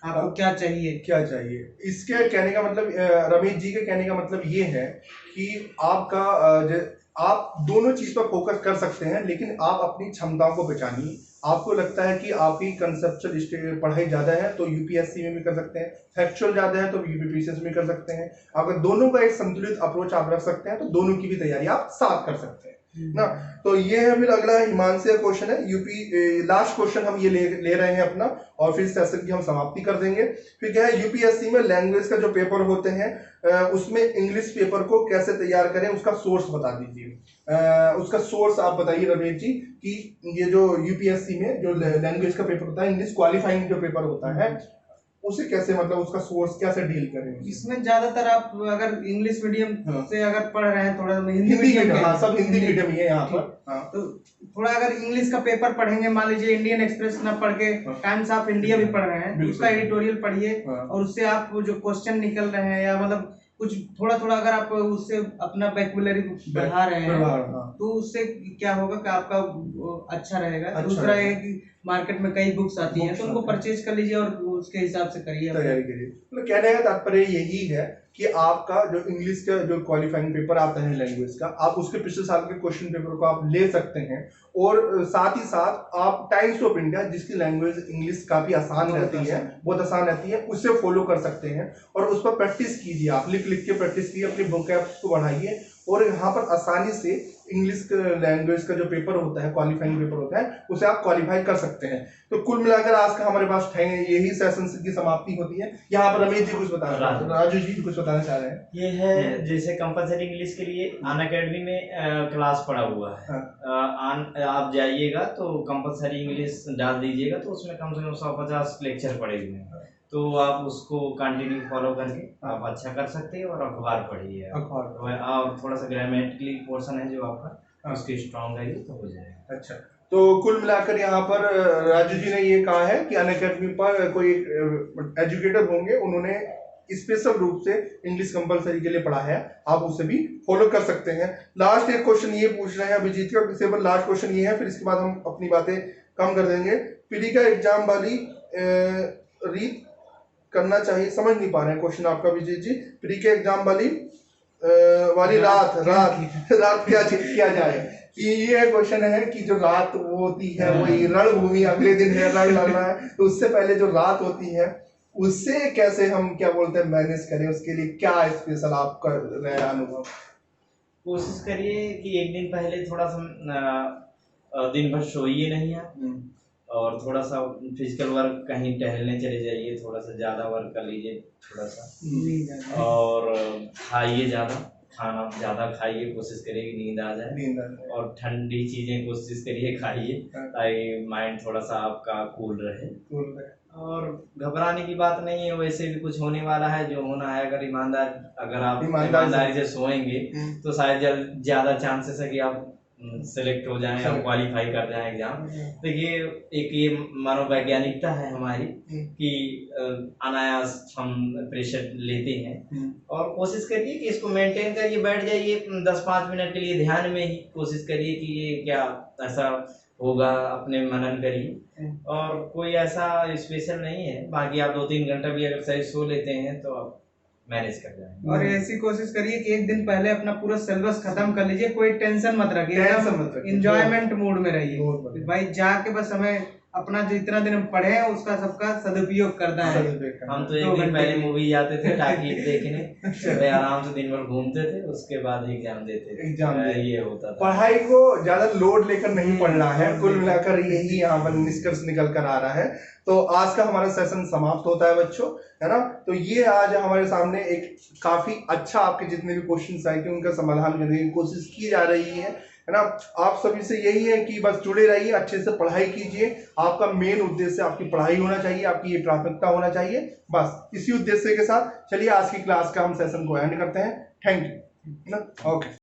आपको क्या चाहिए। इसके कहने का मतलब, रमेश जी के कहने का मतलब ये है कि आपका आप दोनों चीज पर फोकस कर सकते हैं, लेकिन आप अपनी क्षमताओं को पहचानिए। आपको लगता है कि आपकी कंसेप्चुअल पढ़ाई ज्यादा है तो यूपीएससी में भी कर सकते हैं, फैक्चुअल ज्यादा है तो यूपीपीसीएस में कर सकते हैं। अगर दोनों का एक संतुलित अप्रोच आप रख सकते हैं तो दोनों की भी तैयारी आप साथ कर सकते हैं ना। तो ये है, फिर अगला हिमांशु का क्वेश्चन है लास्ट क्वेश्चन हम ये ले रहे हैं अपना, और फिर सेशन की हम समाप्ति कर देंगे। फिर क्या है, यूपीएससी में लैंग्वेज का जो पेपर होते हैं उसमें इंग्लिश पेपर को कैसे तैयार करें, उसका सोर्स बता दीजिए। उसका सोर्स आप बताइए रमेश जी, कि ये जो यूपीएससी में जो लैंग्वेज का पेपर होता है, इंग्लिश क्वालिफाइंग जो पेपर होता है, उसे कैसे, मतलब उसका सोर्स कैसे डील करें? इसमें ज्यादातर आप अगर इंग्लिश मीडियम से अगर पढ़ रहे हैं, थोड़ा हिंदी मीडियम, हाँ सब हिंदी मीडियम ही है यहाँ पर, हाँ। तो थोड़ा अगर इंग्लिश का पेपर पढ़ेंगे, मान लीजिए इंडियन एक्सप्रेस ना पढ़ के टाइम्स ऑफ इंडिया भी पढ़ रहे हैं, उसका एडिटोरियल पढ़िए और उससे आप जो क्वेश्चन निकल रहे हैं या मतलब कुछ थोड़ा थोड़ा अगर आप उससे अपना वोकैबुलरी बढ़ा रहे हैं तो उससे क्या होगा कि आपका अच्छा रहेगा। दूसरा है कि मार्केट में कई बुक्स आती हैं तो उनको परचेज कर लीजिए और उसके हिसाब से करिए, तैयारी करिए। मतलब कहने का तात्पर्य यही है कि आपका जो इंग्लिश का जो क्वालिफाइंग पेपर आता है लैंग्वेज का, आप उसके पिछले साल के क्वेश्चन पेपर को आप ले सकते हैं, और साथ ही साथ आप टाइम्स ऑफ इंडिया, जिसकी लैंग्वेज इंग्लिश काफी आसान रहती है, बहुत आसान रहती है, उससे फॉलो कर सकते हैं और उस पर प्रैक्टिस कीजिए। आप लिख लिख के प्रैक्टिस कीजिए, अपनी वोकैब्स को बढ़ाइए और यहाँ पर आसानी से इंग्लिश लैंग्वेज का जो पेपर होता है, क्वालिफाइंग पेपर होता है, उसे आप क्वालिफाई कर सकते हैं। तो कुल मिलाकर आज का हमारे पास यही सेशन की समाप्ति होती है। यहाँ पर रमेश जी कुछ बताना, राजू जी कुछ बताना चाह रहे हैं। ये है जैसे कंपलसरी इंग्लिश के लिए अनअकैडमी में क्लास पड़ा हुआ है, आप जाइएगा तो कंपलसरी इंग्लिश डाल दीजिएगा तो उसमें कम से कम 150 लेक्चर पड़े हुए हैं, तो आप उसको कंटिन्यू फॉलो करके आप अच्छा कर सकते हैं और अखबार पढ़िए और थोड़ा सा ग्रामेटिकली पोर्शन है जो आपका उसकी स्ट्रॉन्ग है तो हो जाएगा। अच्छा, तो कुल मिलाकर यहाँ पर राजू जी ने ये कहा है कि अनअकैडमी पर कोई एजुकेटर होंगे, उन्होंने स्पेशल रूप से इंग्लिश कंपलसरी के लिए पढ़ा है, आप उसे भी फॉलो कर सकते हैं। लास्ट एक क्वेश्चन ये पूछ रहे हैं अभिजीत का, डिसेबल लास्ट क्वेश्चन ये है, फिर इसके बाद हम अपनी बातें कम कर देंगे। प्री का एग्जाम वाली रीत करना चाहिए, समझ नहीं पा रहे हैं क्वेश्चन आपका अभिजीत जी। प्री के एग्जाम वाली रात क्या किया जाए, कि ये क्वेश्चन है कि जो रात वो होती है वही रणभूमि, अगले दिन है रण लड़ना है, तो उससे पहले जो रात होती है उससे कैसे हम क्या बोलते हैं मैनेज करें, उसके लिए क्या स्पेशल आप कर रहे हैं अनुभव? कोशिश करिए कि एक दिन पहले थोड़ा सा दिन भर सोइए नहीं आप, और थोड़ा सा फिजिकल वर्क कहीं टहलने चले जाइए, थोड़ा सा ज़्यादा वर्क कर लीजिए थोड़ा सा, और खाइए ज़्यादा, खाना ज़्यादा खाइए, कोशिश करिए कि नींद आ जाए, और ठंडी चीज़ें कोशिश करिए खाइए ताकि माइंड थोड़ा सा आपका कूल रहे। और घबराने की बात नहीं है, वैसे भी कुछ होने वाला है, जो होना है। अगर आप ईमानदारी से सोएंगे तो शायद ज़्यादा चांसेस है कि आप सेलेक्ट हो जाएं और क्वालिफाई कर जाएं एग्जाम। देखिए एक ये मनोवैज्ञानिकता है हमारी कि अनायास हम प्रेशर लेते हैं, और कोशिश करिए कि इसको मेंटेन करिए, बैठ जाइए 10-5 मिनट के लिए ध्यान में ही, कोशिश करिए कि ये क्या ऐसा होगा, अपने मनन करिए, और कोई ऐसा स्पेशल नहीं है। बाकी आप 2-3 घंटा भी अगर सही सो लेते हैं तो आप मैनेज कर जाएंगे। और ऐसी कोशिश करिए कि एक दिन पहले अपना पूरा सिलेबस खत्म कर लीजिए, कोई टेंशन मत रखिए, एंजॉयमेंट मूड में रहिए भाई, जाके बस हमें अपना जितना दिन हम पढ़े हैं उसका सबका सदुपयोग करना है। हम तो एक 2 दिन घंटे पहले के। मूवी जाते थे टाकीज देखने, सुबह आराम से दिन भर घूमते थे, उसके बाद एग्जाम देते थे। एग्जाम देते। ये होता था। पढ़ाई को ज्यादा लोड लेकर नहीं पढ़ना है, कुल मिलाकर यही यहाँ पर निष्कर्ष निकल कर आ रहा है। तो आज का हमारा सेशन समाप्त होता है बच्चों, है ना। तो ये आज हमारे सामने एक काफी अच्छा आपके जितने भी क्वेश्चंस आए थे उनका समाधान करने की कोशिश की जा रही है ना। आप सभी से यही है कि बस जुड़े रहिए, अच्छे से पढ़ाई कीजिए। आपका मेन उद्देश्य आपकी पढ़ाई होना चाहिए, आपकी ये प्राथमिकता होना चाहिए। बस इसी उद्देश्य के साथ चलिए आज की क्लास का हम सेशन को एंड करते हैं। थैंक यू, है ना। ओके।